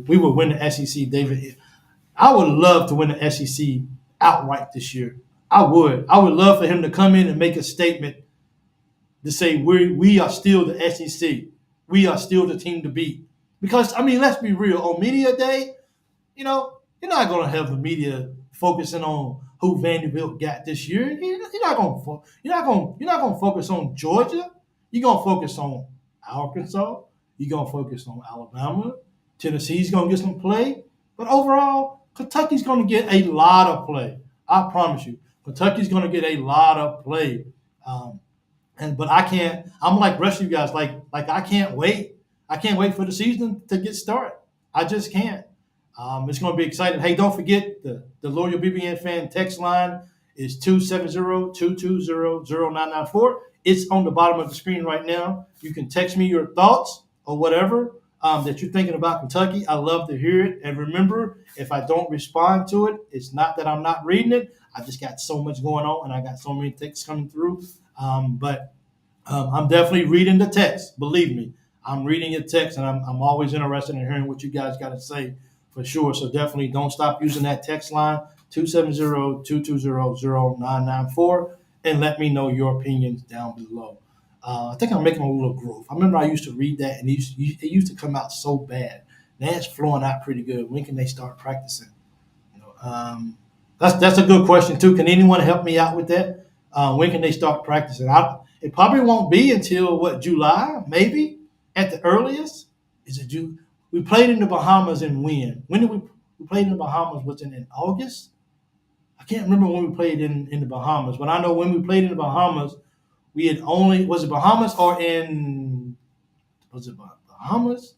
we would win the SEC. David, I would love to win the SEC outright this year. I would. I would love for him to come in and make a statement to say we are still the SEC. We are still the team to beat. Because, I mean, let's be real. On media day, you're not going to have the media focusing on who Vanderbilt got this year. You're not going to focus on Georgia. You're going to focus on Arkansas. You're going to focus on Alabama. Tennessee's going to get some play. But overall, Kentucky's going to get a lot of play. I promise you. Kentucky's going to get a lot of play. But I can't. I'm like the rest of you guys. Like I can't wait. I can't wait for the season to get started. I just can't. It's going to be exciting. Hey, don't forget the Loyal BBN fan text line is 270-220-0994. It's on the bottom of the screen right now. You can text me your thoughts or whatever that you're thinking about Kentucky. I love to hear it. And remember, if I don't respond to it, it's not that I'm not reading it. I just got so much going on and I got so many texts coming through. But I'm definitely reading the text. Believe me, I'm reading your text and I'm always interested in hearing what you guys got to say for sure. So definitely don't stop using that text line, 270-220-0994. And let me know your opinions down below. I think I'm making a little growth. I remember I used to read that, and it used to come out so bad. Now it's flowing out pretty good. When can they start practicing? That's a good question too. Can anyone help me out with that? When can they start practicing? It probably won't be until July, maybe at the earliest. Is it June? We played in the Bahamas in when? When did we played in the Bahamas? Was it in August? I can't remember when we played in the Bahamas, but I know when we played in the Bahamas, we had only, was it Bahamas or was it Bahamas?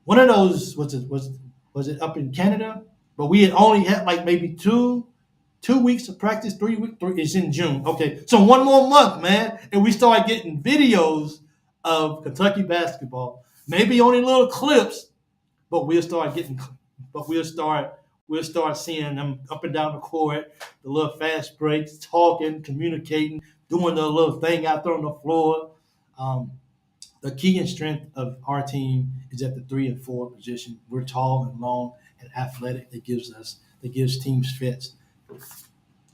One of those, was it up in Canada? But we had only had like maybe two weeks of practice, 3 weeks, it's in June. Okay, so one more month, man, and we start getting videos of Kentucky basketball. Maybe only little clips, but we'll start seeing them up and down the court, the little fast breaks, talking, communicating, doing the little thing out there on the floor. the key and strength of our team is at the 3 and 4 position. We're tall and long and athletic. That gives teams fits.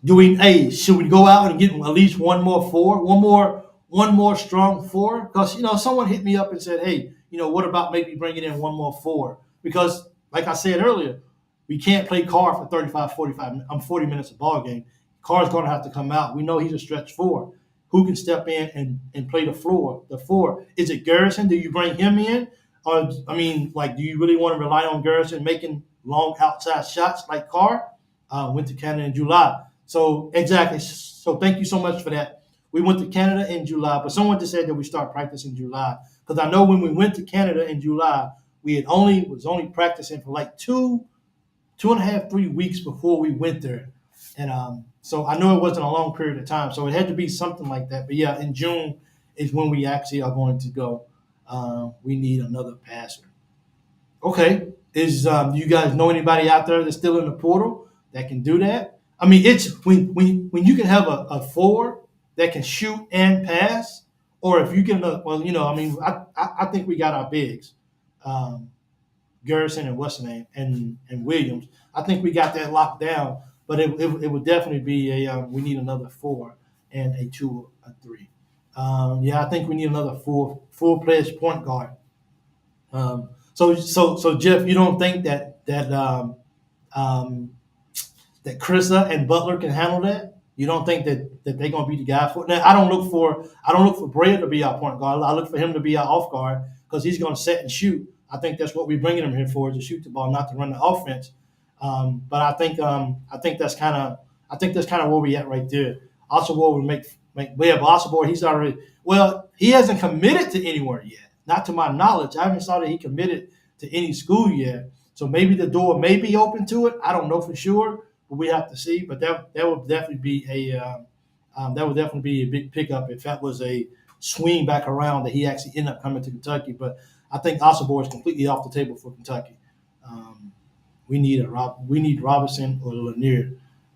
Should we go out and get at least one more four, one more strong four? Because someone hit me up and said, hey, what about maybe bringing in one more four? Because like I said earlier, we can't play Carr for 35, 40 minutes a ball game. Carr's going to have to come out. We know he's a stretch four. Who can step in and play the four? Is it Garrison? Do you bring him in? Or, do you really want to rely on Garrison making long outside shots like Carr? Went to Canada in July. So, exactly. So, thank you so much for that. We went to Canada in July, but someone just said that we start practicing in July. Because I know when we went to Canada in July, we was only practicing for like 2.5, 3 weeks before we went there. And so I know it wasn't a long period of time. So it had to be something like that. But yeah, in June is when we actually are going to go. We need another passer. Okay. Do you guys know anybody out there that's still in the portal that can do that? It's when you can have a four that can shoot and pass, or if you can, I think we got our bigs. Garrison and what's the name and Williams. I think we got that locked down, but it would definitely be we need another four and a 2 or a 3. I think we need another full-fledged point guard. So Jeff, you don't think that Chrissa and Butler can handle that? You don't think that they're going to be the guy for it? Now, I don't look for Brea to be our point guard. I look for him to be our off guard because he's going to set and shoot. I think that's what we're bringing him here for, is to shoot the ball, not to run the offense. But I think that's kind of where we at right there. Osobor would make Osobor. He hasn't committed to anywhere yet, not to my knowledge. I haven't saw that he committed to any school yet. So maybe the door may be open to it. I don't know for sure, but we have to see. But that would definitely be a big pickup if that was a swing back around that he actually ended up coming to Kentucky. But I think Osobor is completely off the table for Kentucky. We need Robinson or Lanier.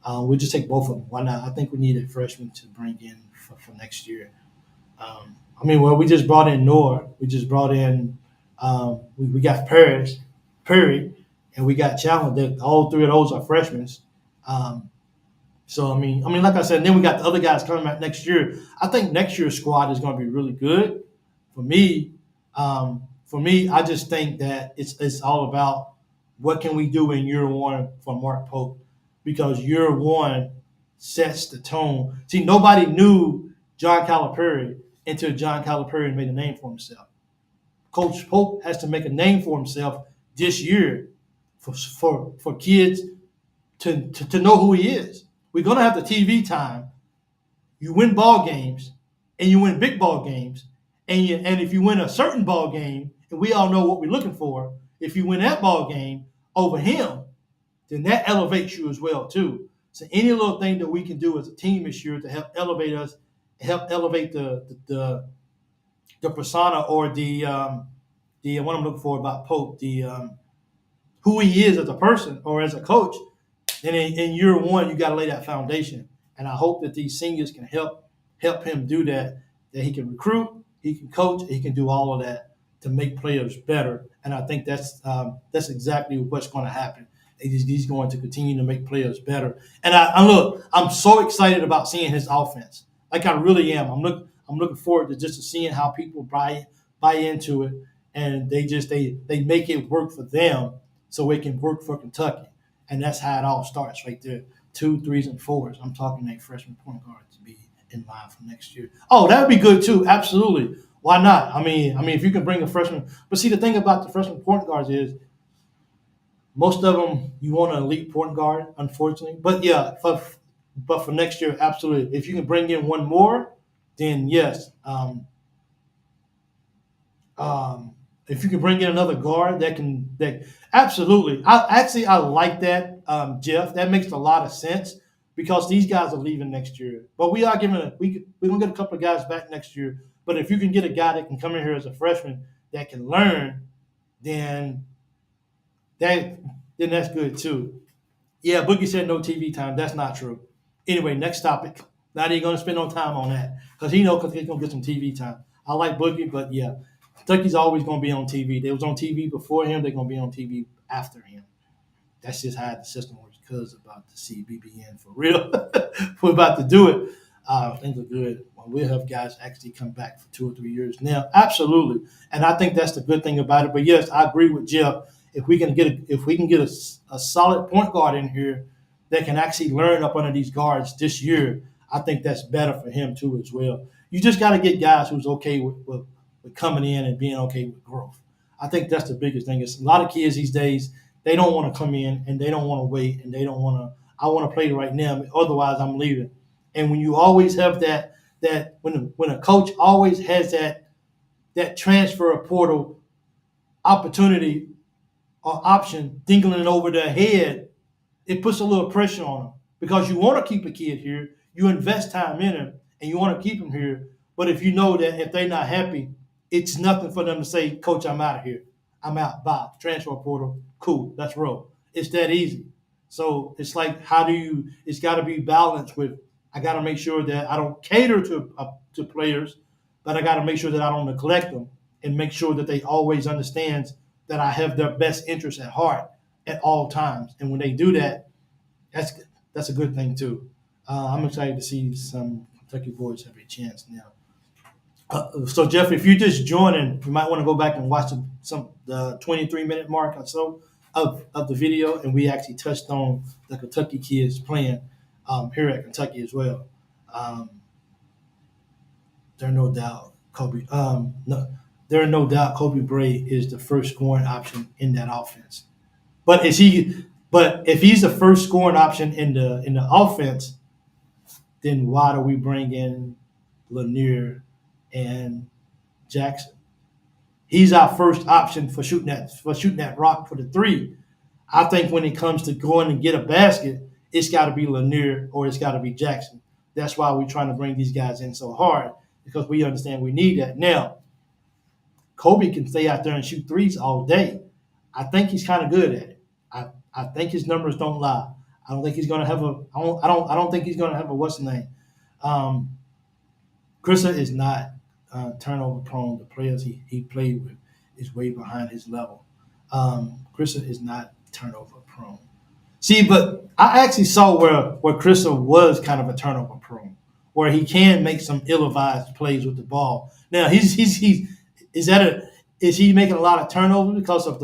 We'll just take both of them. Why not? I think we need a freshman to bring in for next year. We just brought in Noah. We just brought in we got Perry, and we got Chandler. All three of those are freshmen. Like I said, then we got the other guys coming back next year. I think next year's squad is going to be really good. For me, I just think that it's all about what can we do in year one for Mark Pope, because year one sets the tone. See, nobody knew John Calipari until John Calipari made a name for himself. Coach Pope has to make a name for himself this year for kids to know who he is. We're going to have the TV time. You win ball games, and you win big ball games, and if you win a certain ball game, and we all know what we're looking for, if you win that ball game over him, then that elevates you as well too. So any little thing that we can do as a team this year to help elevate us, help elevate the persona or the what I'm looking for about Pope, who he is as a person or as a coach. And in year one, you got to lay that foundation. And I hope that these seniors can help him do that. That he can recruit, he can coach, he can do all of that to make players better. And I think that's exactly what's going to happen. He's going to continue to make players better. And I'm so excited about seeing his offense. Like I really am. I'm looking forward to seeing how people buy into it, and they make it work for them so it can work for Kentucky. And that's how it all starts right there. 2, 3s, and 4s. I'm talking a freshman point guard to be in line for next year. Oh, that would be good too. Absolutely. Why not? If you can bring a freshman. But see, the thing about the freshman point guards is most of them you want an elite point guard, unfortunately. But yeah, but for next year, absolutely. If you can bring in one more, then yes. If you can bring in another guard that absolutely. I like that, Jeff. That makes a lot of sense because these guys are leaving next year. But we're gonna get a couple of guys back next year. But if you can get a guy that can come in here as a freshman that can learn, then that's good too. Yeah, Boogie said no TV time. That's not true. Anyway, next topic. Not even going to spend no time on that because he's going to get some TV time. I like Boogie, but yeah. Kentucky's always going to be on TV. They was on TV before him. They're going to be on TV after him. That's just how the system works. Cuz about to see BBN for real. We're about to do it. Things are good. We'll have guys actually come back for 2 or 3 years now. Absolutely, and I think that's the good thing about it. But yes, I agree with Jeff. If we can get a solid point guard in here that can actually learn up under these guards this year, I think that's better for him too as well. You just got to get guys who's okay with coming in and being okay with growth. I think that's the biggest thing. It's a lot of kids these days, they don't want to come in and they don't want to wait and they don't want to, I want to play right now, otherwise I'm leaving. And when you always have that when a coach always has that transfer portal opportunity or option dingling over their head, it puts a little pressure on them because you want to keep a kid here, you invest time in him, and you want to keep him here. But if you know that if they're not happy, it's nothing for them to say, Coach, I'm out of here. I'm out. Bye. Transfer portal. Cool. Let's roll. It's that easy. So it's like, it's got to be balanced with, I got to make sure that I don't cater to players, but I got to make sure that I don't neglect them and make sure that they always understand that I have their best interests at heart at all times. And when they do that, that's a good thing too. I'm excited to see some Kentucky boys have a chance now. So Jeff, if you're just joining, you might want to go back and watch the 23-minute mark or so of the video, and we actually touched on the Kentucky kids playing here at Kentucky as well. There's no doubt Kobe Bray is the first scoring option in that offense. But if he's the first scoring option in the offense, then why do we bring in Lanier and Jackson? He's our first option for shooting that rock for the three. I think when it comes to going and get a basket, it's got to be Lanier or it's got to be Jackson. That's why we're trying to bring these guys in so hard, because we understand we need that. Now, Kobe can stay out there and shoot threes all day. I think he's kind of good at it. I think his numbers don't lie. I don't think he's going to have I don't think he's going to have a what's the name. Chrisa is not turnover prone. The players he played with is way behind his level. Chrisa is not turnover prone. See, but I actually saw where Chrisa was kind of a turnover prone, where he can make some ill-advised plays with the ball. Now is he making a lot of turnovers because of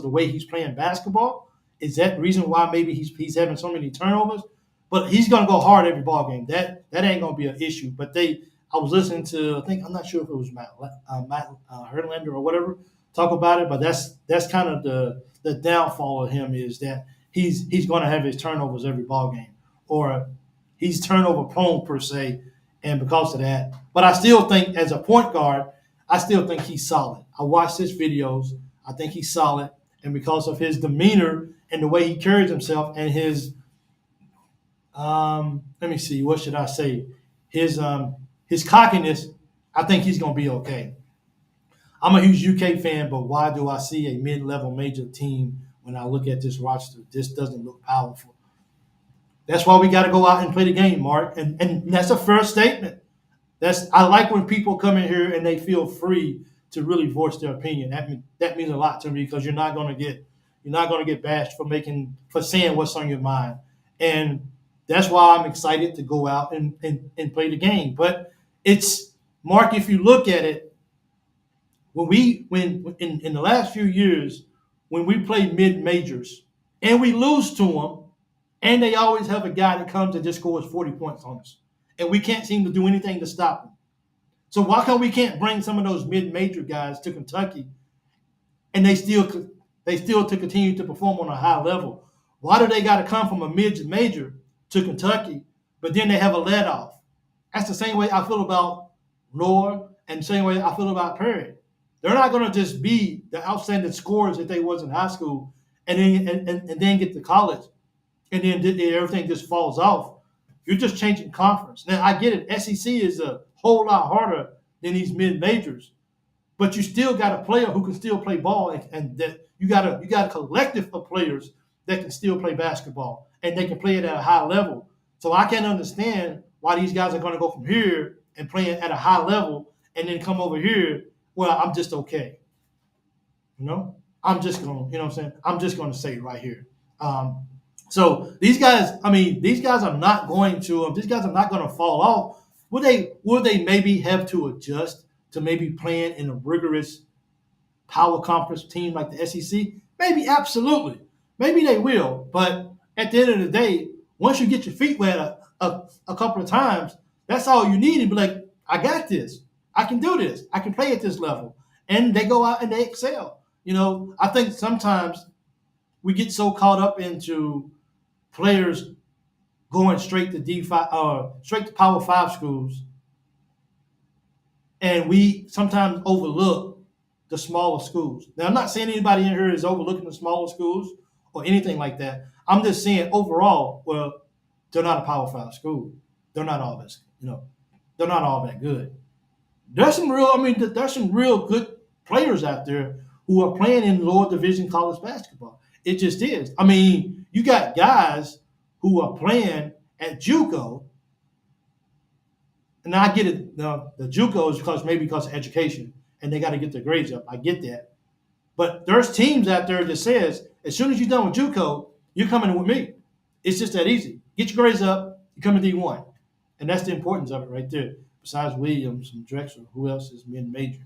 the way he's playing basketball? Is that the reason why maybe he's having so many turnovers? But he's gonna go hard every ball game. That ain't gonna be an issue. But I was listening to, I'm not sure if it was Matt Herlander or whatever talk about it, but that's kind of the downfall of him, is that he's gonna have his turnovers every ball game, or he's turnover prone per se, and because of that. But I still think as a point guard, I still think he's solid. I watched his videos. I think he's solid, and because of his demeanor and the way he carries himself and his let me see, what should I say? His cockiness, I think he's gonna be okay. I'm a huge UK fan, but why do I see a mid-level major team when I look at this roster? This doesn't look powerful. That's why we got to go out and play the game, Mark, and that's a fair statement. I like when people come in here and they feel free to really voice their opinion. That means a lot to me, because you're not going to get bashed for saying what's on your mind. And that's why I'm excited to go out and play the game. But it's, Mark, if you look at it, when in the last few years, when we play mid-majors and we lose to them, and they always have a guy that comes and just scores 40 points on us, and we can't seem to do anything to stop them. So why come we can't bring some of those mid-major guys to Kentucky, and they still to continue to perform on a high level? Why do they got to come from a mid-major to Kentucky, but then they have a let-off? That's the same way I feel about Noah, and the same way I feel about Perry. They're not going to just be the outstanding scorers that they was in high school, and then get to college, and then everything just falls off. You're just changing conference. Now, I get it. SEC is a whole lot harder than these mid-majors, but you still got a player who can still play ball, and that you got a collective of players that can still play basketball, and they can play it at a high level. So I can't understand why these guys are going to go from here and play it at a high level, and then come over here well, I'm just okay. I'm just going to, you know what I'm saying? I'm just going to say it right here. So these guys, these guys are not going to, fall off. Will they maybe have to adjust to maybe playing in a rigorous power conference team like the SEC? Maybe, absolutely. Maybe they will. But at the end of the day, once you get your feet wet a couple of times, that's all you need to be like, I got this. I can do this. I can play at this level. And they go out and they excel. I think sometimes we get so caught up into players going straight to D5 or straight to Power 5 schools, and we sometimes overlook the smaller schools. Now, I'm not saying anybody in here is overlooking the smaller schools or anything like that. I'm just saying overall, well, they're not a Power 5 school. They're not all that, they're not all that good. There's some real good players out there who are playing in lower division college basketball. It just is. You got guys who are playing at JUCO, and I get it. The JUCO is because of education, and they got to get their grades up. I get that. But there's teams out there that says, as soon as you're done with JUCO, you're coming with me. It's just that easy. Get your grades up, you come to D1. And that's the importance of it right there. Besides Williams and Drexel, who else is mid-major?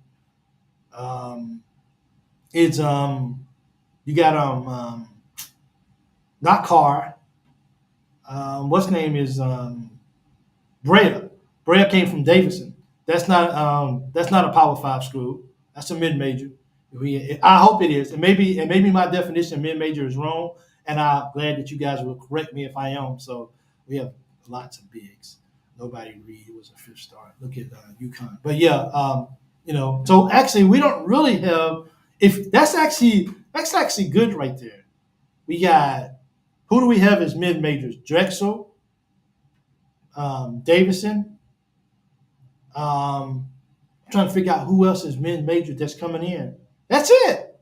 It's you got not Carr. What's his name is Brea. Brea came from Davidson. That's not a Power 5 school. That's a mid-major. I hope it is. And maybe my definition of mid-major is wrong. And I'm glad that you guys will correct me if I am. So we have lots of bigs. Nobody Reed was a 5th star. Look at UConn. But yeah, so actually we don't really have. If that's actually good right there. We got, who do we have as mid majors? Drexel, Davidson. I'm trying to figure out who else is mid major that's coming in. That's it.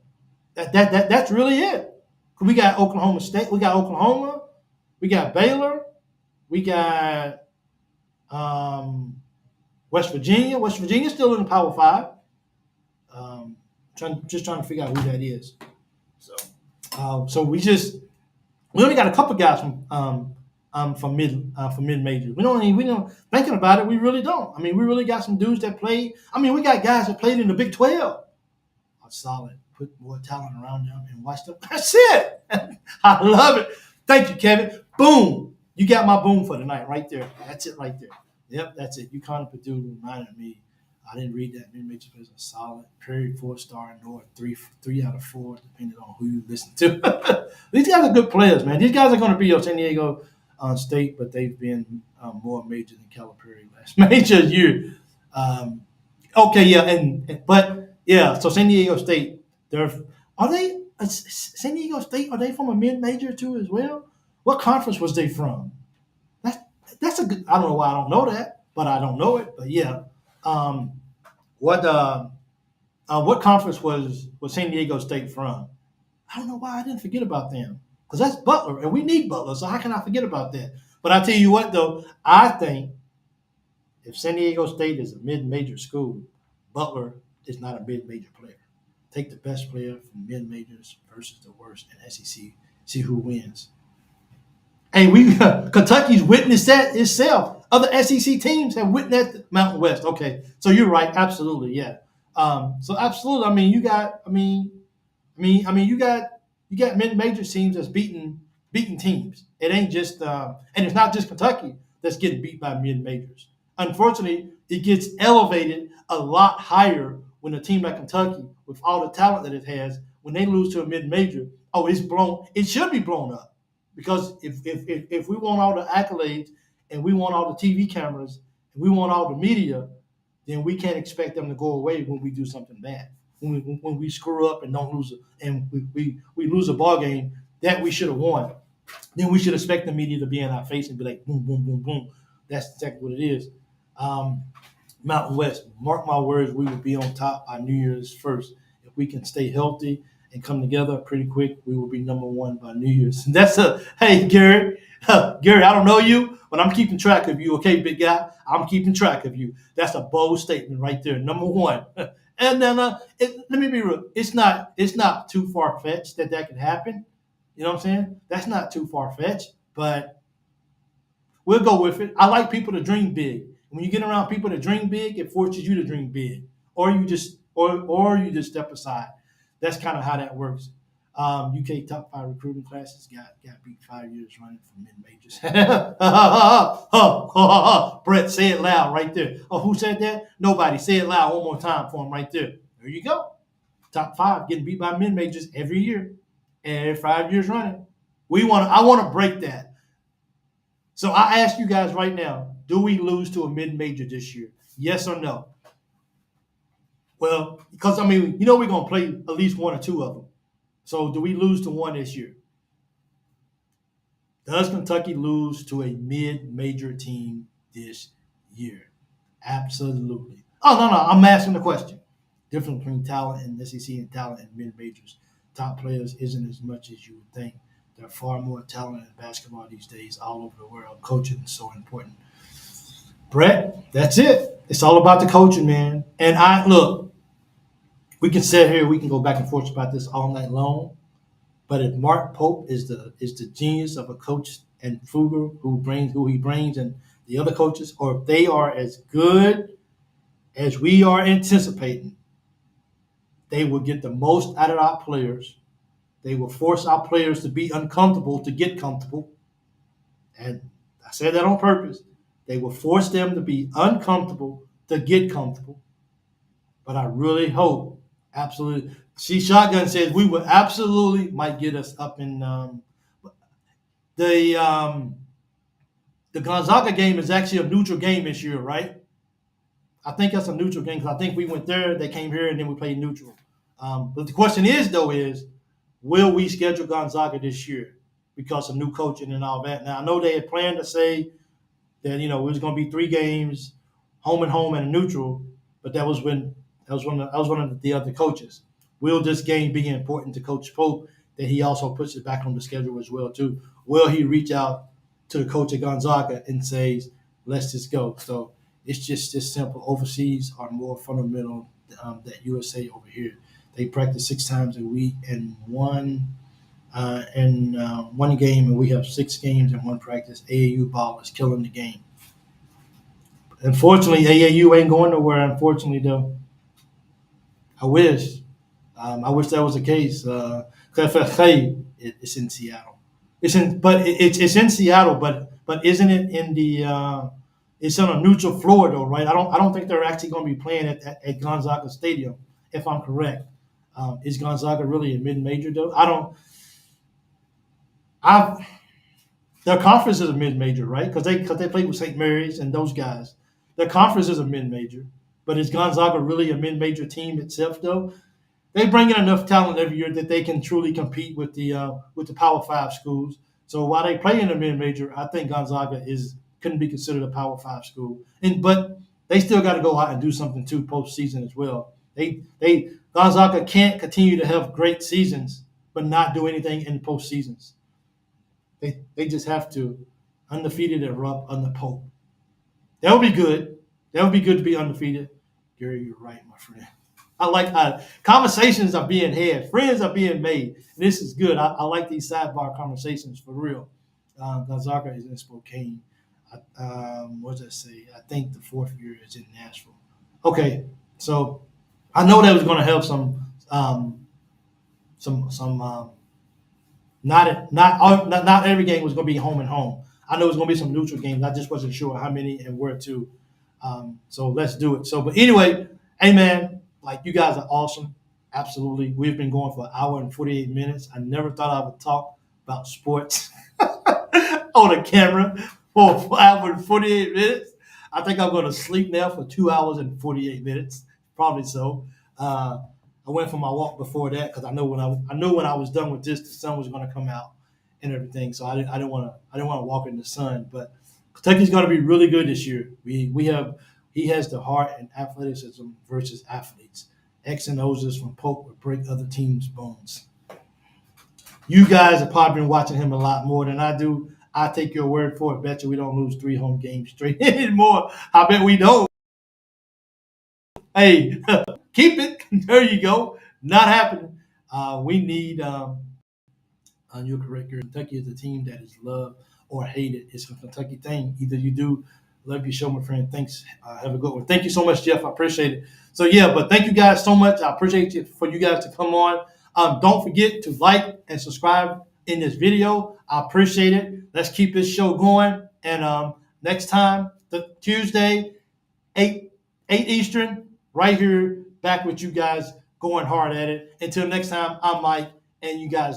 That's really it. We got Oklahoma State. We got Oklahoma. We got Baylor. We got West Virginia. West Virginia's still in the Power 5. Just trying to figure out who that is. So we only got a couple guys from mid majors. We don't thinking about it. We really don't. We really got some dudes that played. We got guys that played in the Big 12. Are solid. Put more talent around them and watch them. That's it. I love it. Thank you, Kevin. Boom. You got my boom for tonight right there. That's it right there. Yep, that's it. UConn and Purdue reminded me. I didn't read that. Mid-major players are solid. Perry, 4-star, North, 3 out of 4, depending on who you listen to. These guys are good players, man. These guys are going to be your San Diego State, but they've been more major than Calipari last major year. Okay, yeah, so San Diego State, San Diego State, are they from a mid-major too as well? What conference was they from? That's a good, I don't know why I don't know that, but I don't know it. But yeah. What conference was San Diego State from? I don't know why I didn't forget about them, because that's Butler, and we need Butler. So how can I forget about that? But I tell you what, though, I think if San Diego State is a mid-major school, Butler is not a mid-major player. Take the best player from mid-majors versus the worst in SEC. See who wins. And Kentucky's witnessed that itself. Other SEC teams have witnessed Mountain West. Okay, so you're right. Absolutely, yeah. So absolutely. You got mid-major teams that's beating teams. It ain't just, and it's not just Kentucky that's getting beat by mid-majors. Unfortunately, it gets elevated a lot higher when a team like Kentucky, with all the talent that it has, when they lose to a mid-major, it's blown. It should be blown up, because if we want all the accolades, and we want all the TV cameras, and we want all the media, then we can't expect them to go away when we do something bad. When we screw up and don't lose, and we lose a ball game that we should have won, then we should expect the media to be in our face and be like, boom, boom, boom, boom. That's exactly what it is. Mountain West, mark my words, we will be on top by New Year's 1st. If we can stay healthy and come together pretty quick, we will be number 1 by New Year's. And hey, Gary, I don't know you, but I'm keeping track of you, okay, big guy? I'm keeping track of you. That's a bold statement right there. Number 1 And then let me be real. It's not too far fetched that can happen. You know what I'm saying? That's not too far fetched, but we'll go with it. I like people to dream big. When you get around people that dream big, it forces you to dream big, or you just step aside. That's kind of how that works. UK top 5 recruiting classes got beat 5 years running from mid majors. Brett, say it loud right there. Oh, who said that? Nobody. Say it loud one more time for him right there. There you go. Top 5 getting beat by mid majors every year, and 5 years running. I want to break that. So I ask you guys right now, do we lose to a mid-major this year? Yes or no? Well, because, we're going to play at least one or two of them. So do we lose to one this year? Does Kentucky lose to a mid-major team this year? Absolutely. Oh, no, I'm asking the question. Difference between talent and SEC and talent and mid-majors. Top players isn't as much as you would think. There are far more talent in basketball these days all over the world. Coaching is so important. Brett, that's it. It's all about the coaching, man. And look, we can sit here, we can go back and forth about this all night long. But if Mark Pope is the genius of a coach and Fugler who he brings and the other coaches, or if they are as good as we are anticipating, they will get the most out of our players. They will force our players to be uncomfortable to get comfortable. And I said that on purpose. They will force them to be uncomfortable to get comfortable. But I really hope, absolutely. See, Shotgun says we will absolutely might get us up in the Gonzaga game is actually a neutral game this year, right? I think that's a neutral game because I think we went there, they came here, and then we played neutral. But the question is, will we schedule Gonzaga this year because of new coaching and all that? Now, I know they had planned to say that, it was going to be 3 games, home and a neutral, but that was one of the other coaches. Will this game be important to Coach Pope that he also puts it back on the schedule as well, too? Will he reach out to the coach at Gonzaga and says, let's just go? So it's just this simple. Overseas are more fundamental than USA over here. They practice 6 times a week and one game, and we have 6 games in one practice. AAU ball is killing the game. Unfortunately, AAU ain't going nowhere. Unfortunately, though, I wish that was the case. It's in Seattle. It's in Seattle, but isn't it in the? It's on a neutral floor, though, right? I don't think they're actually going to be playing at Gonzaga Stadium, if I'm correct. Is Gonzaga really a mid-major, though? Their conference is a mid-major, right? Because they played with St. Mary's and those guys. Their conference is a mid-major. But is Gonzaga really a mid-major team itself, though? They bring in enough talent every year that they can truly compete with the Power 5 schools. So while they play in a mid-major, I think Gonzaga couldn't be considered a Power 5 school. But they still got to go out and do something, too, postseason as well. Gonzaga can't continue to have great seasons but not do anything in the postseasons. They just have to undefeated and rub under Pope. That would be good. That would be good to be undefeated. Gary, you're right, my friend. I like how conversations are being had. Friends are being made. And this is good. I like these sidebar conversations for real. Gonzaga is in Spokane. What does that say? I think the 4th year is in Nashville. Okay, so I know that was going to have some not every game was going to be home and home. I know it was going to be some neutral games. I just wasn't sure how many and where to. So let's do it. But anyway, hey man, like you guys are awesome. Absolutely. We've been going for an hour and 48 minutes. I never thought I would talk about sports on a camera for an hour and 48 minutes. I think I'm going to sleep now for 2 hours and 48 minutes. Probably so. I went for my walk before that because I knew when I was done with this, the sun was going to come out and everything. So I didn't want to walk in the sun. But Kentucky's going to be really good this year. He has the heart and athleticism versus athletes. X and O's from Pope would break other teams' bones. You guys have probably been watching him a lot more than I do. I take your word for it. Bet you we don't lose 3 home games straight anymore. I bet we don't. Hey. Keep it. There you go. Not happening. We need, you're correct. Kentucky is a team that is loved or hated. It's a Kentucky thing. Either you do love your show, my friend. Thanks. Have a good one. Thank you so much, Jeff. I appreciate it. So, yeah, but thank you guys so much. I appreciate it for you guys to come on. Don't forget to like and subscribe in this video. I appreciate it. Let's keep this show going. And next time, the Tuesday, 8 Eastern, right here, back with you guys, going hard at it. Until next time, I'm Mike, and you guys